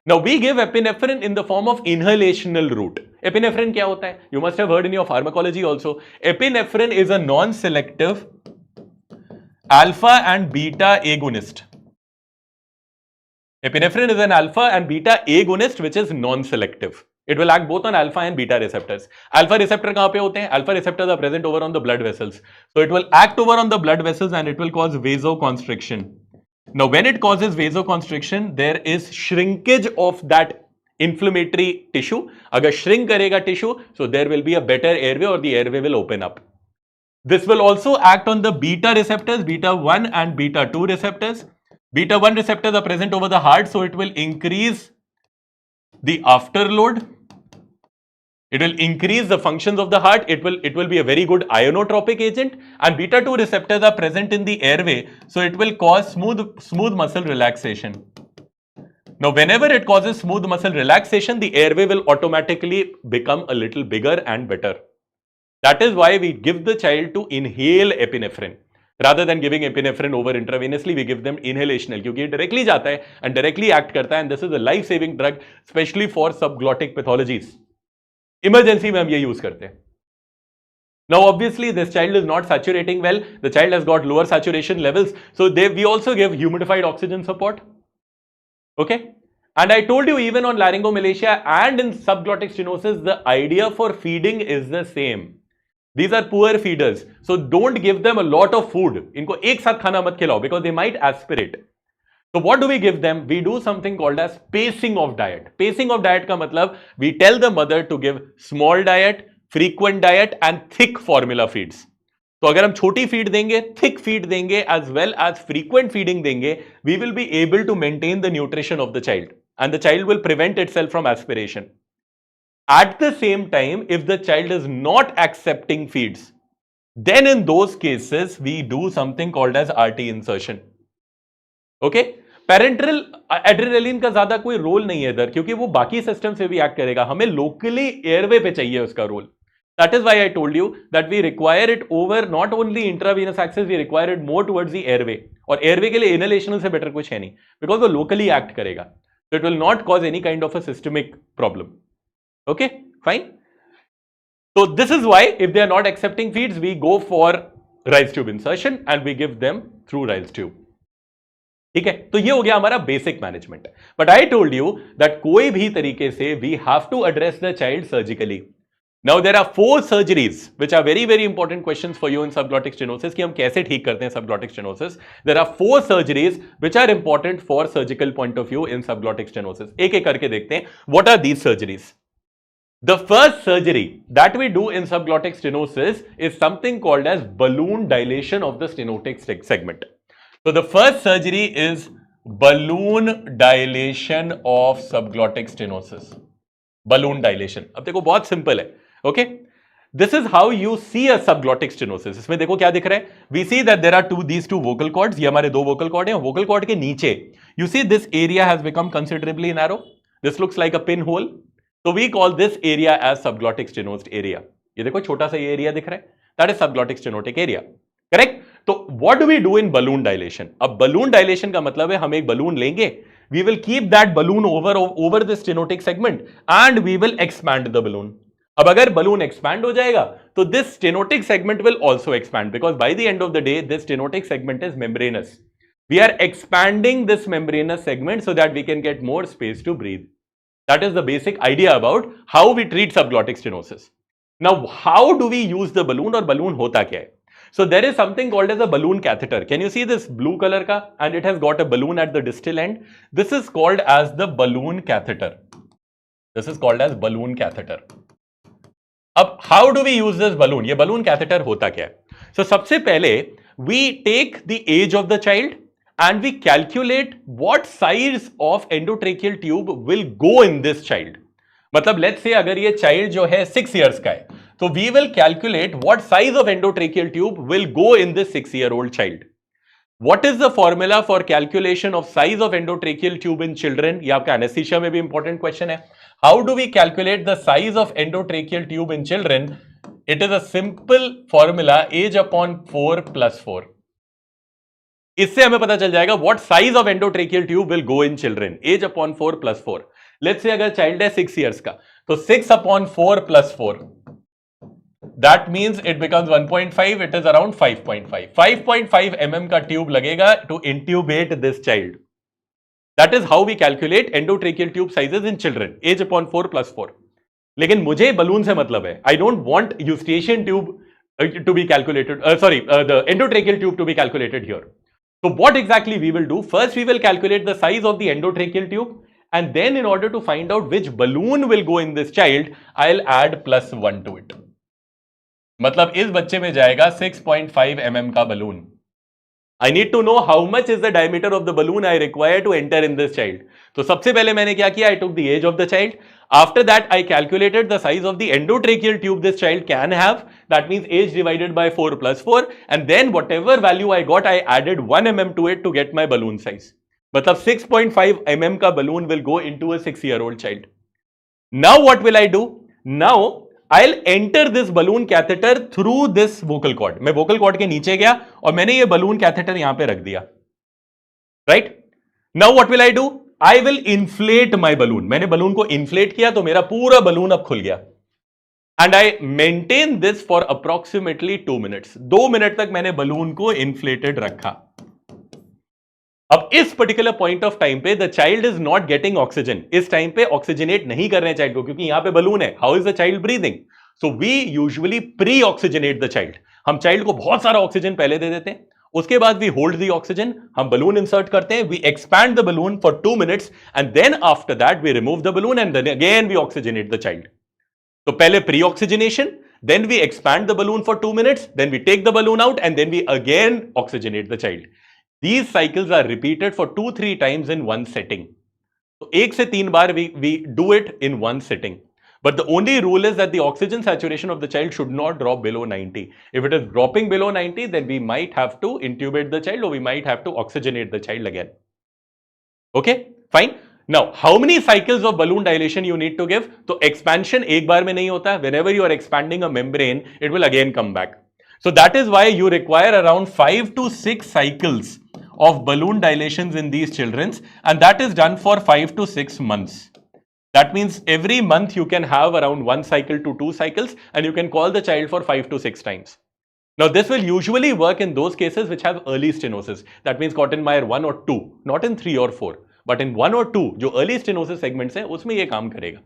Now we give epinephrine in the form of inhalational route. Epinephrine क्या होता है? You must have heard in your pharmacology also. Epinephrine is a non-selective alpha and beta agonist. Epinephrine is an alpha and beta agonist which is non-selective. It will act both on alpha and beta receptors. Alpha receptor कहाँ पे होते हैं? Alpha receptors are present over on the blood vessels. So it will act over on the blood vessels and it will cause vasoconstriction. Now, when it causes vasoconstriction, there is shrinkage of that inflammatory tissue. अगर shrink करेगा tissue, so there will be a better airway or the airway will open up. This will also act on the beta receptors, beta 1 and beta 2 receptors. Beta 1 receptors are present over the heart, so it will increase the afterload. It will increase the functions of the heart. It will be a very good ionotropic agent, and beta 2 receptors are present in the airway, so it will cause smooth muscle relaxation. Now, whenever it causes smooth muscle relaxation, the airway will automatically become a little bigger and better. That is why we give the child to inhale epinephrine. Rather than giving epinephrine over intravenously, we give them inhalational, क्योंकि ये directly जाता है and directly act करता है, and this is a life-saving drug, especially for subglottic pathologies. Emergency में हम ये use करते हैं. Now obviously this child is not saturating well, the child has got lower saturation levels, so we also give humidified oxygen support. Okay, and I told you even on laryngomalacia and in subglottic stenosis the idea for feeding is the same. These are poor feeders, so don't give them a lot of food. इनको एक साथ खाना मत खिलाओ because they might aspirate. So what do we give them? We do something called as pacing of diet. Pacing of diet का मतलब we tell the mother to give small diet, frequent diet and thick formula feeds. तो अगर हम छोटी feed देंगे, thick feed देंगे, as well as frequent feeding देंगे, we will be able to maintain the nutrition of the child and the child will prevent itself from aspiration. At the same time, if the child is not accepting feeds, then in those cases we do something called as RT insertion. Okay, parental adrenaline का ज्यादा कोई role नहीं है इधर, क्योंकि वो बाकी system से भी एक्ट करेगा, हमें लोकली एयरवे पे चाहिए उसका role. That is why I told you that we require it over not only intravenous access, we require it more towards the airway. और एयरवे के लिए इनहेलेशन से बेटर कुछ है नहीं, बिकॉज वो लोकली एक्ट करेगा, so it will not cause any kind of a systemic problem. Okay, fine. So this is why if they are not accepting feeds, we go for rice tube insertion and we give them through rice tube. ठीक है, तो ये हो गया हमारा basic management. But I told you that कोई भी तरीके से we have to address the child surgically. Now there are 4 surgeries which are very very important questions for you in subglottic stenosis कि हम कैसे ठीक करते हैं subglottic stenosis. There are 4 surgeries which are important for surgical point of view in subglottic stenosis. एक एक करके देखते हैं what are these surgeries. The first surgery that we do in subglottic stenosis is something called as balloon dilation of the stenotic segment. So the first surgery is balloon dilation of subglottic stenosis. Balloon dilation. अब देखो बहुत simple है. Okay? This is how you see a subglottic stenosis. इसमें देखो क्या दिख रहा है. We see that there are these two vocal cords. ये हमारे 2 vocal cord हैं. Vocal cord के नीचे you see this area has become considerably narrow. This looks like a pinhole. So we call this area as subglottic stenosed area. ये देखो छोटा सा ये एरिया दिख रहा है. That is subglottic stenotic area. Correct? तो what do we do in balloon dilation? अब balloon dilation का मतलब है हम एक balloon लेंगे. We will keep that balloon over the stenotic segment and we will expand the balloon. अब अगर balloon expand हो जाएगा तो this stenotic segment will also expand because by the end of the day this stenotic segment is membranous. We are expanding this membranous segment so that we can get more space to breathe. That is the basic idea about how we treat subglottic stenosis. Now, how do we use the balloon or balloon hota kya hai? So there is something called as a balloon catheter. Can you see this blue color ka? And it has got a balloon at the distal end. This is called as the balloon catheter. This is called as balloon catheter. Ab, how do we use this balloon? Ye balloon catheter hota kya hai? So sabse pehle, we take the age of the child and we calculate what size of endotracheal tube will go in this child. मतलब let's say अगर ये child जो है 6 years का है, तो we will calculate what size of endotracheal tube will go in this 6-year-old child. What is the formula for calculation of size of endotracheal tube in children? ये आपका anesthesia में भी important question है. How do we calculate the size of endotracheal tube in children? It is a simple formula, age upon 4 plus 4. इससे हमें पता चल जाएगा what size of endotracheal tube will go in children. Age upon 4 plus 4. Let's say अगर child है 6 years का, तो 6 upon 4 plus 4. That means it becomes 1.5. It is around 5.5. 5.5 mm का tube लगेगा to intubate this child. That is how we calculate endotracheal tube sizes in children. Age upon 4 plus 4. लेकिन मुझे balloon से मतलब है. I don't want eustachian tube to be calculated. The endotracheal tube to be calculated here. So what exactly we will do? First we will calculate the size of the endotracheal tube and then in order to find out which balloon will go in this child, I'll add +1 to it. मतलब इस बच्चे में जाएगा 6.5 mm का balloon. I need to know how much is the diameter of the balloon I require to enter in this child. तो सबसे पहले मैंने क्या किया? I took the age of the child. After that, I calculated the size of the endotracheal tube this child can have. That means age divided by 4 plus 4. And then whatever value I got, I added 1 mm to it to get my balloon size. मतलब 6.5 mm का balloon will go into a 6-year-old child. Now what will I do? Now I'll enter this balloon catheter through this vocal cord. मैं vocal cord के नीचे गया और मैंने ये balloon catheter यहाँ पे रख दिया. Right? Now what will I do? I will inflate my balloon. मैंने balloon को inflate किया तो मेरा पूरा balloon अब खुल गया. And I maintain this for approximately 2 minutes. 2 minute तक मैंने balloon को inflated रखा. अब इस पर्टिकुलर पॉइंट ऑफ टाइम पे the child is not getting oxygen. इस टाइम पे ऑक्सीजनेट नहीं कर रहे हैं चाइल्ड को क्योंकि यहां पे बलून है. How is the child breathing? So we usually pre oxygenate the child. हम चाइल्ड को बहुत सारा ऑक्सीजन पहले दे देते हैं उसके बाद we hold the oxygen, हम balloon insert करते हैं, we expand the balloon for 2 minutes and then after that we remove the balloon and then again we oxygenate the child. तो पहले pre-oxygenation, then we expand the balloon for 2 minutes, then we take the balloon out and then we again oxygenate the child. These cycles are repeated for 2-3 times in one setting. So 1 से 3 बार we do it in one sitting. But the only rule is that the oxygen saturation of the child should not drop below 90. If it is dropping below 90, then we might have to intubate the child or we might have to oxygenate the child again. Okay, fine. Now, how many cycles of balloon dilation you need to give? So expansion एक बार में नहीं होता. Whenever you are expanding a membrane, it will again come back. So that is why you require around 5 to 6 cycles of balloon dilations in these children, and that is done for 5 to 6 months. That means every month you can have around 1 cycle to 2 cycles and you can call the child for 5 to 6 times. Now this will usually work in those cases which have early stenosis. That means Cotton-Meyer 1 or 2, not in 3 or 4, but in 1 or 2, जो early stenosis segments हैं, उसमें ये काम करेगा.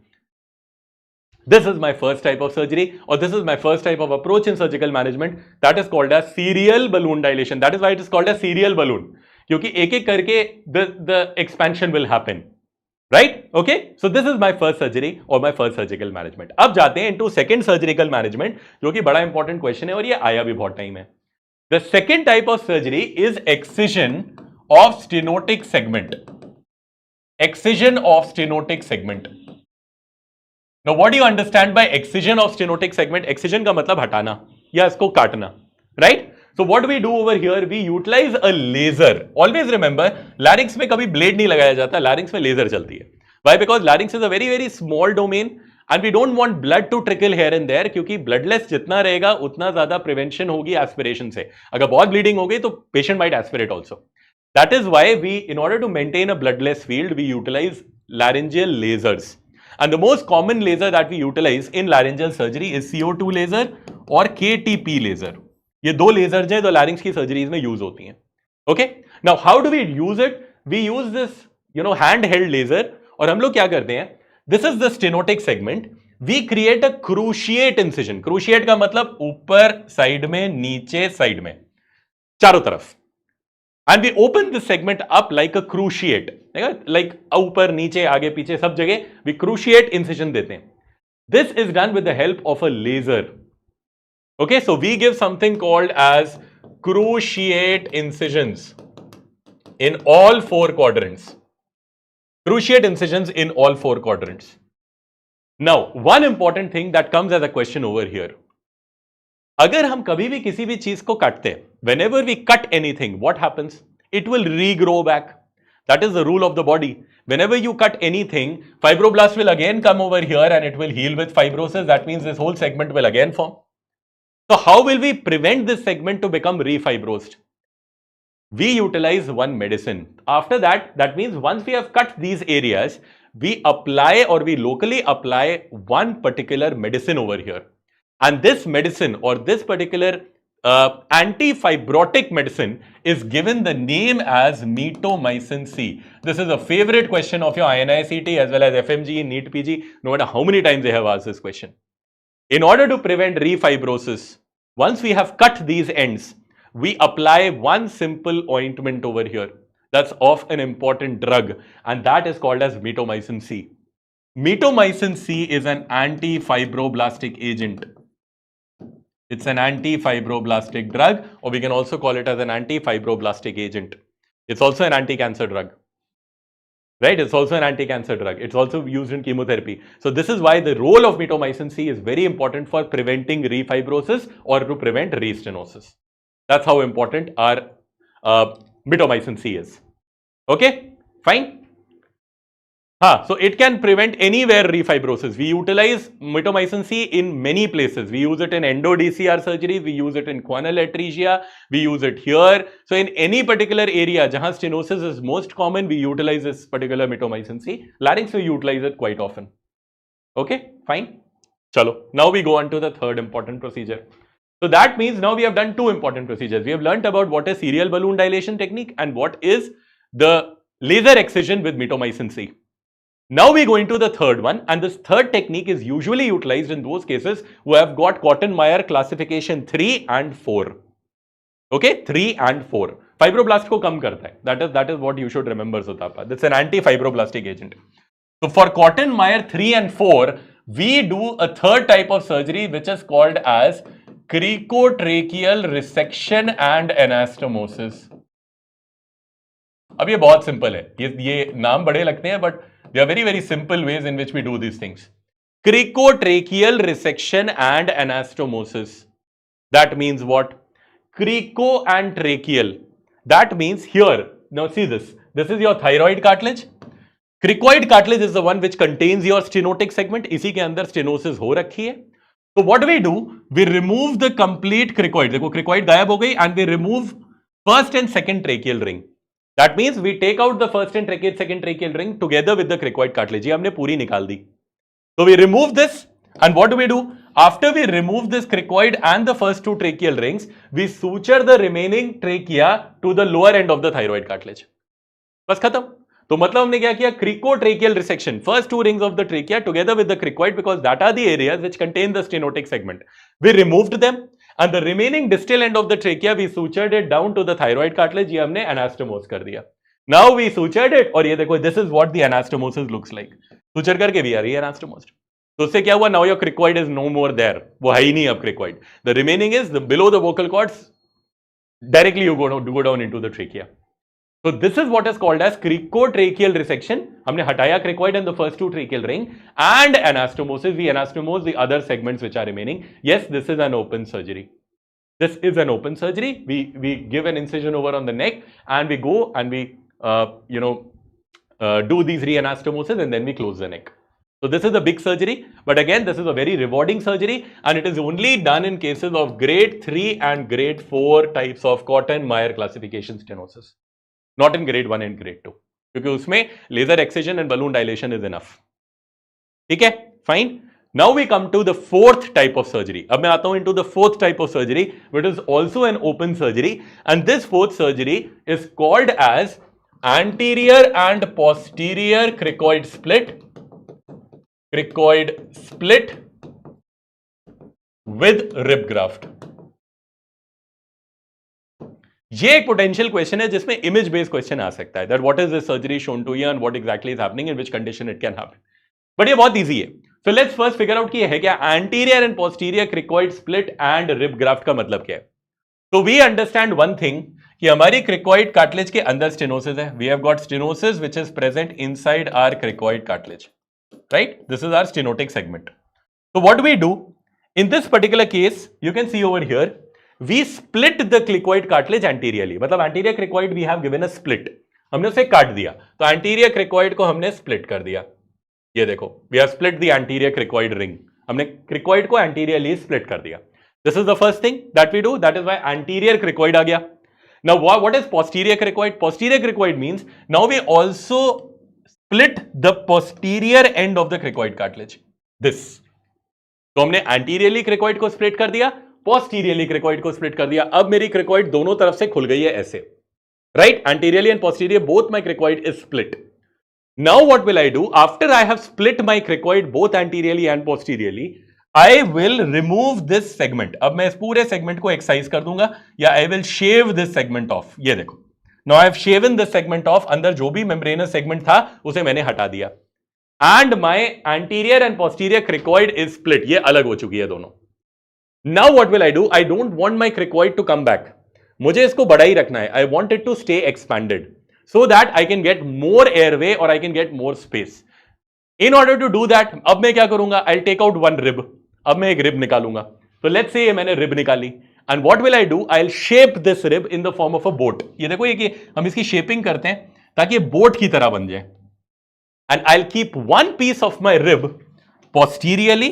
This is my first type of surgery, or this is my first type of approach in surgical management. That is called as serial balloon dilation. That is why it is called as serial balloon. क्योंकि एक-एक करके the expansion will happen. Right? Okay? So this is my first surgery or my first surgical management. अब जाते हैं into second surgical management, जो कि बड़ा important question है और ये आया भी बहुत टाइम है. The second type of surgery is excision of stenotic segment. Excision of stenotic segment. Now what do you understand by excision of stenotic segment? Excision का मतलब हटाना या इसको काटना. Right? So what we do over here, we utilize a laser. Always remember, larynx में कभी blade नहीं लगाया जाता, larynx में laser चलती है. Why? Because larynx is a very very small domain and we don't want blood to trickle here and there, क्योंकि bloodless जितना रहेगा उतना ज़्यादा prevention होगी aspiration से. अगर बहुत bleeding हो गई तो patient might aspirate also. That is why we, in order to maintain a bloodless field, we utilize laryngeal lasers. And the most common laser that we utilize in laryngeal surgery is CO2 laser or KTP laser. ये दो ledgers हैं जो larynx की surgeries में use होती हैं. Okay, now how do we use it? We use this hand held laser और हम लोग क्या करते हैं? This is the stenotic segment. We create a cruciate incision. Cruciate का मतलब ऊपर साइड में, नीचे साइड में, चारों तरफ. And we open this segment up like a cruciate, like ऊपर नीचे आगे पीछे सब जगह वी क्रूशिएट इंसिजन देते हैं. This is done with the help of a laser. Okay, so we give something called as cruciate incisions in all 4 quadrants. Cruciate incisions in all 4 quadrants. Now, one important thing that comes as a question over here. अगर हम कभी भी किसी भी चीज को काटते हैं, whenever we cut anything, what happens? It will regrow back. That is the rule of the body. Whenever you cut anything, fibroblast will again come over here and it will heal with fibrosis. That means this whole segment will again form. So how will we prevent this segment to become refibrosed? We utilize one medicine. After that, that means once we have cut these areas, we apply or we locally apply one particular medicine over here. And this medicine or this particular anti-fibrotic medicine is given the name as mitomycin C. This is a favorite question of your INICET as well as FMG, NEET PG, no matter how many times they have asked this question. In order to prevent refibrosis, once we have cut these ends, we apply one simple ointment over here that's of an important drug, and that is called as mitomycin C. Mitomycin C is an anti-fibroblastic agent. It's an anti-fibroblastic drug, or we can also call it as an anti-fibroblastic agent. It's also an anti-cancer drug. Right? It's also an anti-cancer drug. It's also used in chemotherapy. So this is why the role of mitomycin C is very important for preventing refibrosis or to prevent restenosis. That's how important our mitomycin C is. Okay? Fine? So it can prevent anywhere refibrosis. We utilize mitomycin C in many places. We use it in endo-DCR surgeries. We use it in choanal atresia. We use it here. So in any particular area, jahan stenosis is most common, we utilize this particular mitomycin C. Larynx, we utilize it quite often. Okay, fine. Chalo. Now we go on to the third important procedure. So that means now we have done two important procedures. We have learnt about what is serial balloon dilation technique and what is the laser excision with mitomycin C. Now we go into the third one, and this third technique is usually utilized in those cases who have got Cotton-Meyer classification 3 and 4. Okay, 3 and 4. Fibroblast को कम करता है. That is what you should remember, Sutapa. That's an anti-fibroblastic agent. So for Cotton-Meyer 3 and 4, we do a third type of surgery which is called as cricotracheal resection and anastomosis. अब ये बहुत simple है. ये नाम बड़े लगते हैं, but there are very very simple ways in which we do these things. Cricotracheal resection and anastomosis. That means what? Crico and tracheal. That means here. Now see this. This is your thyroid cartilage. Cricoid cartilage is the one which contains your stenotic segment. इसी के अंदर stenosis हो रखी है. So what we do? We remove the complete cricoid. देखो cricoid गायब हो गई and we remove first and second tracheal ring. That means we take out the first and second tracheal ring together with the cricoid cartilage. ये हमने पूरी निकाल दी. So we remove this and what do? After we remove this cricoid and the first two tracheal rings, we suture the remaining trachea to the lower end of the thyroid cartilage. बस खत्म. तो मतलब हमने क्या किया? Cricotracheal resection, first two rings of the trachea together with the cricoid, because that are the areas which contain the stenotic segment. We removed them and the remaining distal end of the trachea we sutured it down to the thyroid cartilage. ये हमने anastomose कर दिया. Now we sutured it और ये देखो, this is what the anastomosis looks like. Suture करके भी आ रही है anastomosed. तो उससे क्या हुआ? Now your cricoid is no more there. वो है ही नहीं अब cricoid. The remaining is below the vocal cords. Directly you go down into the trachea. So this is what is called as cricotracheal resection. हमने हटाया cricoid and the first two tracheal ring, and anastomosis. We anastomose the other segments which are remaining. Yes, this is an open surgery. This is an open surgery. We give an incision over on the neck and we go and we do these re-anastomosis and then we close the neck. So this is a big surgery, but again this is a very rewarding surgery and it is only done in cases of grade 3 and grade 4 types of Cotton-Meyer classification stenosis. Not in grade 1 and grade 2. क्योंकि उसमें laser excision and balloon dilation is enough. ठीक है? Fine. Now we come to the fourth type of surgery. अब मैं आता हूं into the fourth type of surgery, which is also an open surgery, and this fourth surgery is called as anterior and posterior cricoid split. Cricoid split with rib graft. ये एक potential question है जिसमें image based question आ सकता है, that what is this surgery shown to you and what exactly is happening, in which condition it can happen. But ये बहुत easy है. So let's first figure out कि ये है क्या. Anterior and posterior cricoid split and rib graft का मतलब क्या है. तो वी अंडरस्टैंड वन थिंग कि हमारी क्रिकॉइड कार्टिलेज के अंदर स्टेनोसिस है. We have got stenosis which is present inside our cricoid cartilage, right. This is our stenotic segment. So what we do in this particular case, you can see over here, we split the cricoid cartilage anteriorly. मतलब anterior cricoid we have given a split. हमने उसे काट दिया, तो anterior cricoid को हमने split कर दिया. ये देखो, we have split the anterior cricoid ring. हमने cricoid को anteriorly split कर दिया. This is the first thing that we do. That is why anterior cricoid आ गया. Now what is posterior cricoid? Posterior cricoid means now we also split the posterior end of the cricoid cartilage. This. तो हमने anteriorly cricoid को split कर दिया, posteriorly cricoid को split कर दिया. अब मेरी cricoid दोनों तरफ से खुल गई है ऐसे, right? Anteriorly and posterior both my cricoid is split. Now what will I do? After I have split my cricoid both anteriorly and posteriorly, I will remove this segment. अब मैं इस पूरे segment को excise कर दूंगा, या I will shave this segment off. ये देखो, now I have shaven this segment off. अंदर जो भी membranous segment था उसे मैंने हटा दिया. And my anterior and posterior cricoid is split. ये अलग हो चुकी है दोनों. Now what will I do? I don't want my cricoid to come back. मुझे इसको बड़ा ही रखना है. I want it to stay expanded so that I can get more airway or I can get more space. In order to do that, अब मैं क्या करूंगा? I'll take out one rib. अब मैं एक rib निकालूंगा. So let's say मैंने rib निकाली. And what will I do? I'll shape this rib in the form of a boat. ये देखो, ये कि हम इसकी shaping करते हैं ताकि ये boat की तरह बन जाए. And I'll keep one piece of my rib posteriorly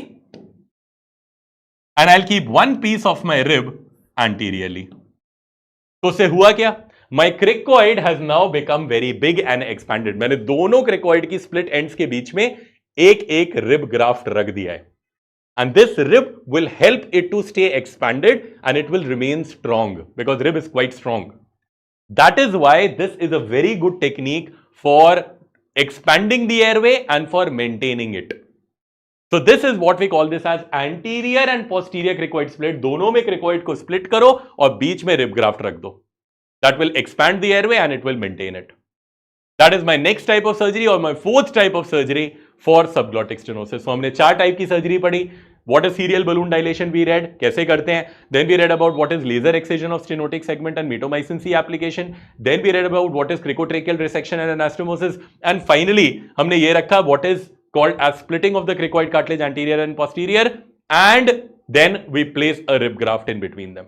and I'll keep one piece of my rib anteriorly. तो उससे हुआ क्या? My cricoid has now become very big and expanded. मैंने दोनों cricoid की split ends के बीच में एक एक rib graft रख दिया है. And this rib will help it to stay expanded and it will remain strong because rib is quite strong. That is why this is a very good technique for expanding the airway and for maintaining it. So this is what we call this as anterior and posterior cricoid split. दोनों में cricoid को split करो और बीच में rib graft रख दो. That will expand the airway and it will maintain it. That is my next type of surgery or my fourth type of surgery for subglottic stenosis. So हमने 4 type की surgery पढ़ी. What is serial balloon dilation we read, कैसे करते हैं. Then we read about what is laser excision of stenotic segment and mitomycin C application. Then we read about what is cricotracheal resection and anastomosis. And finally हमने ये रखा what is called as splitting of the cricoid cartilage anterior and posterior, and then we place a rib graft in between them.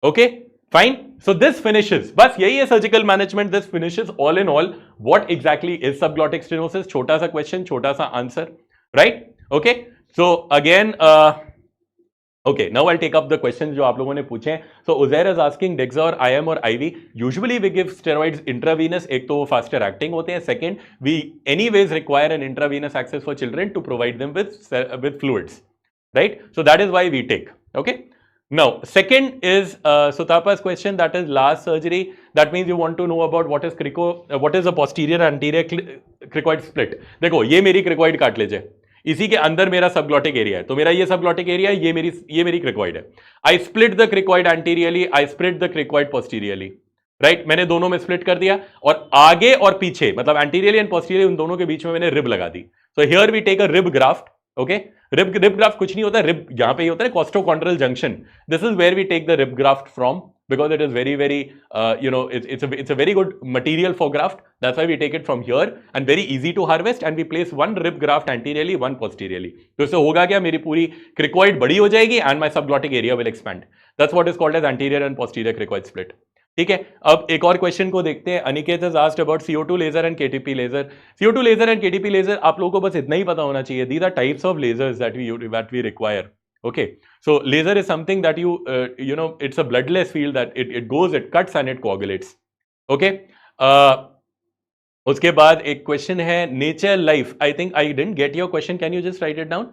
Okay, fine. So this finishes, बस यही है surgical management. This finishes all in all what exactly is subglottic stenosis. छोटा सा question, छोटा सा answer, right? Okay. So again, okay, now I'll take up the questions जो आप लोगों ने पूछे हैं. So Uzair is asking Dexa or IM or IV. Usually we give steroids intravenous. एक तो वो faster acting होते हैं. Second, we anyways require an intravenous access for children to provide them with fluids, right? So that is why we take. Okay. Now, second is Sutapa's question, that is last surgery. That means you want to know about what is a posterior anterior cricoid split. देखो ये मेरी cricoid cartilage है. इसी के अंदर मेरा subglottic area है. तो मेरा ये सबग्लॉटिक एरिया है, ये मेरी क्रिकॉइड है. I split the cricoid anteriorly, I split the cricoid posteriorly, right. मैंने दोनों में स्प्लिट कर दिया और आगे और पीछे मतलब एंटीरियरली एंड पोस्टीरियरली उन दोनों के बीच में मैंने रिब लगा दी. So here we take a rib graft. Okay, rib graft कुछ नहीं होता, रिब यहां पे ही होता है costochondral junction. This is where we take the rib graft from because it is very it's a very good material for graft. That's why we take it from here and very easy to harvest, and we place one rib graft anteriorly, one posteriorly. तो इससे होगा क्या, मेरी पूरी cricoid बड़ी हो जाएगी and my subglottic area will expand. That's what is called as anterior and posterior cricoid split. ठीक है. अब एक और क्वेश्चन को देखते हैं. Aniket has asked about CO2 laser and KTP laser. CO2 laser and KTP laser आप लोगों को बस इतना ही पता होना चाहिए. These are types of lasers that we require. Okay, so laser is something that it's a bloodless field that it goes, it cuts and it coagulates. Okay, उसके बाद एक क्वेश्चन है nature life. I think I didn't get your question, can you just right it down.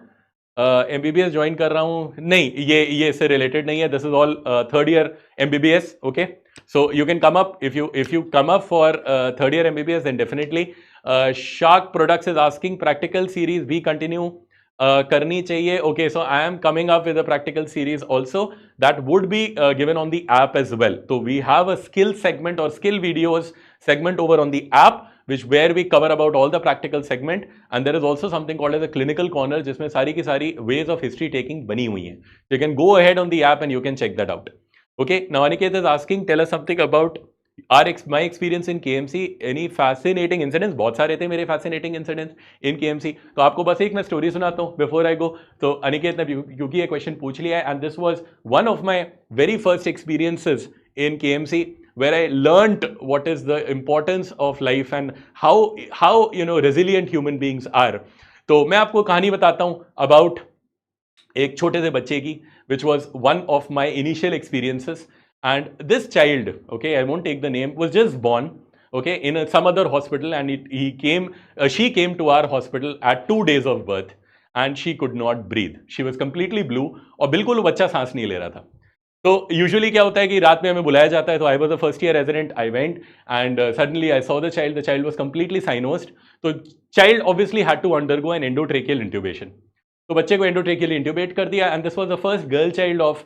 MBBS join कर रहा हूँ, नहीं ये इससे रिलेटेड नहीं है. This is all third year MBBS. Okay, so you can come up if you come up for third year MBBS then definitely. Shark Products is asking practical series we continue करनी चाहिए. Okay, so I am coming up with a practical series also that would be given on the app as well. So we have a skill segment or skill videos segment over on the app where we cover about all the practical segment, and there is also something called as a clinical corner जिसमें सारी की सारी ways of history taking बनी हुई हैं. You can go ahead on the app and you can check that out. Okay, now Aniket is asking, tell us something about my experience in KMC. Any fascinating incidents? बहुत सारे थे मेरे fascinating incidents in KMC. तो आपको बस एक मैं story सुनाता हूँ before I go. तो अनिकेत ने क्योंकि ये क्वेश्चन पूछ लिया है, and this was one of my very first experiences in KMC where I learnt what is the importance of life and how resilient human beings are. तो मैं आपको कहानी बताता हूँ about एक छोटे से बच्चे की, which was one of my initial experiences. And this child, okay, I won't take the name, was just born, okay, in some other hospital, and she came to our hospital at 2 days of birth, and she could not breathe. She was completely blue, और बिल्कुल बच्चा सांस नहीं ले रहा था. तो usually क्या होता है कि रात में हमें बुलाया जाता है. तो I was a first year resident, I went and suddenly I saw the child was completely cyanosed. तो child obviously had to undergo an endotracheal intubation. तो बच्चे को एंडोट्रेकियल इंट्यूबेट कर दिया, and this was the first girl child of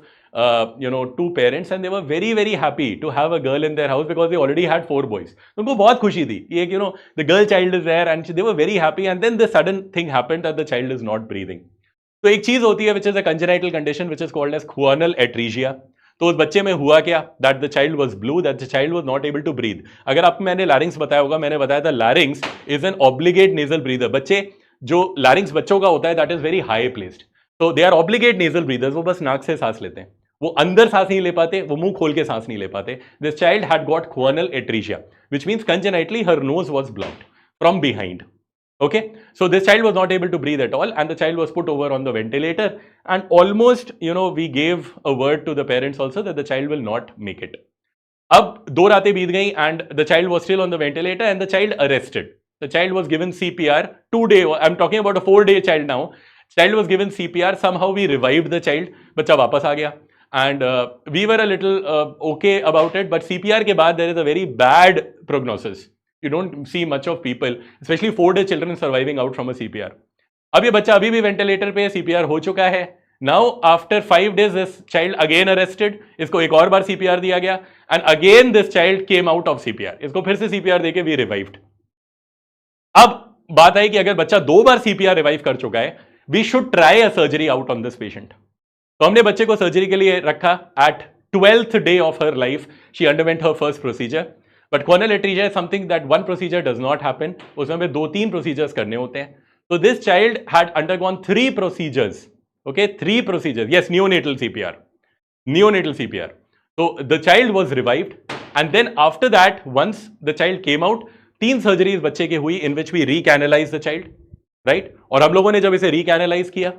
two parents, and they were very very happy to have a girl in their house because they already had 4 boys. उनको बहुत खुशी थी कि एक the girl child is there, and they were very happy. And then the sudden thing happened that the child is not breathing. तो एक चीज होती है which is a congenital condition which is called as choanal atresia. तो उस बच्चे में हुआ क्या, that the child was blue, that the child was not able to breathe. अगर आपको मैंने larynx बताया होगा, मैंने बताया था larynx is an obligate nasal breather. बच्चे जो larynx बच्चों का होता है that is very high placed. So they are obligate nasal breathers. वो बस नाक से सांस लेते हैं, वो अंदर सांस नहीं ले पाते, वो मुंह खोल के सांस नहीं ले पाते. This child had got choanal atresia, which means congenitally her nose was blocked from behind. Okay, so this child was not able to breathe at all, and the child was put over on the ventilator, and almost we gave a word to the parents also that the child will not make it. अब 2 रातें बीत गई, and the child was still on the ventilator, and the child arrested. The child was given CPR 2 day. I'm talking about a 4-day child now. Child was given CPR. Somehow we revived the child. बच्चा वापस आ गया. And we were a little okay about it, but CPR के बाद there is a very bad prognosis. You don't see much of people, especially 4-day children, surviving out from a CPR. अब ये बच्चा अभी भी वेंटिलेटर पे, CPR हो चुका है. Now after 5 days this child again arrested, इसको एक और बार सीपीआर दिया गया and again this child came out of CPR. इसको फिर से सीपीआर देके वी रिवाइव्ड. अब बात आई कि अगर बच्चा 2 बार सीपीआर रिवाइव कर चुका है, we should try a surgery out on this patient. तो हमने बच्चे को सर्जरी के लिए रखा. At 12th day of her life she underwent her first procedure, but corneal atresia is something that one procedure does not happen. उसमें हमें 2-3 procedures करने होते हैं. So this child had undergone 3 procedures. Okay, 3 procedures. Yes, neonatal CPR. Neonatal CPR. So the child was revived, and then after that, once the child came out, 3 surgeries बच्चे की हुई in which we recanalized the child, right? और हम लोगों ने जब इसे recanalize किया,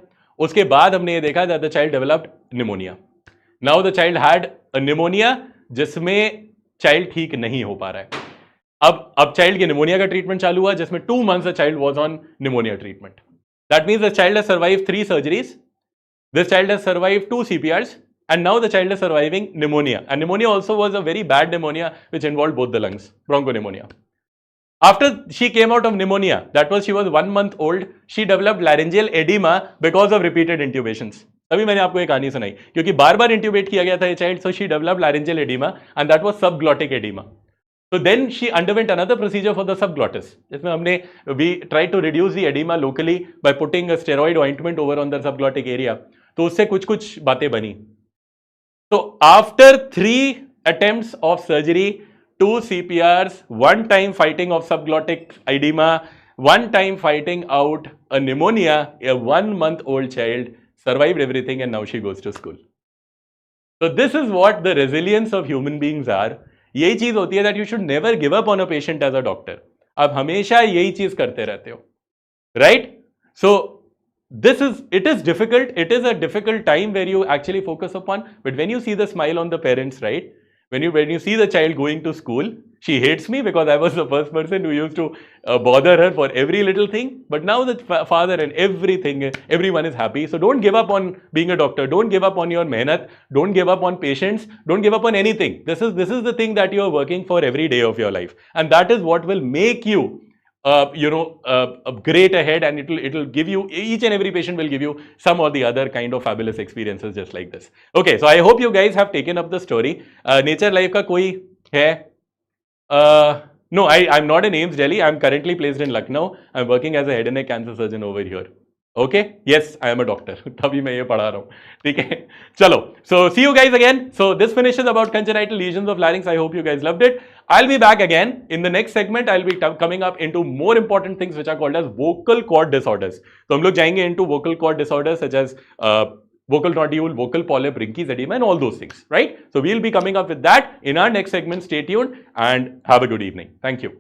उसके बाद हमने ये देखा that the child developed pneumonia. Now the child had a pneumonia जिसमें चाइल्ड ठीक नहीं हो पा रहा है. अब चाइल्ड के निमोनिया का ट्रीटमेंट चालू हुआ जिसमें 2 months the child was on pneumonia treatment. That means the child has survived 3 surgeries. This child has survived 2 CPRs and now the child is surviving pneumonia. And pneumonia also was a very bad pneumonia which involved both the lungs, bronchopneumonia. After she came out of pneumonia, that was she was 1 month old, she developed laryngeal edema because of repeated intubations. अभी मैंने आपको एक कहानी सुनाई क्योंकि बार बार intubate किया गया था ये child, so she developed laryngeal edema and that was subglottic edema. So then she underwent another procedure for the subglottis. इसमें हमने we tried to reduce the edema locally by putting a steroid ointment over on the subglottic area. तो उससे कुछ बातें बनी. So after 3 attempts of surgery, 2 CPRs, 1 time fighting of subglottic edema, 1 time fighting out a pneumonia, a 1 month old child survived everything and now she goes to school. So this is what the resilience of human beings are. यही चीज होती है that you should never give up on a patient as a doctor. आप हमेशा यही चीज करते रहते हो, right? So it is difficult. It is a difficult time where you actually focus upon, but when you see the smile on the parents, right? When you see the child going to school, she hates me because I was the first person who used to bother her for every little thing. But now the father and everyone is happy. So don't give up on being a doctor. Don't give up on your mehnat. Don't give up on patients. Don't give up on anything. This is the thing that you are working for every day of your life, and that is what will make you great ahead, and it'll give you, each and every patient will give you some or the other kind of fabulous experiences just like this. Okay, so I hope you guys have taken up the story. Nature life का कोई है? No, I'm not in AIIMS Delhi. I'm currently placed in Lucknow. I'm working as a head and neck cancer surgeon over here. Okay, yes, I am a doctor. तभी मैं ये पढ़ा रहा हूँ, ठीक है? चलो, so see you guys again. So this finishes about congenital lesions of larynx. I hope you guys loved it. I'll be back again in the next segment. I'll be coming up into more important things which are called as vocal cord disorders. तो हम लोग जाएंगे into vocal cord disorders such as vocal nodule, vocal polyp, Rinke's edema, and all those things, right? So we'll be coming up with that in our next segment. Stay tuned and have a good evening. Thank you.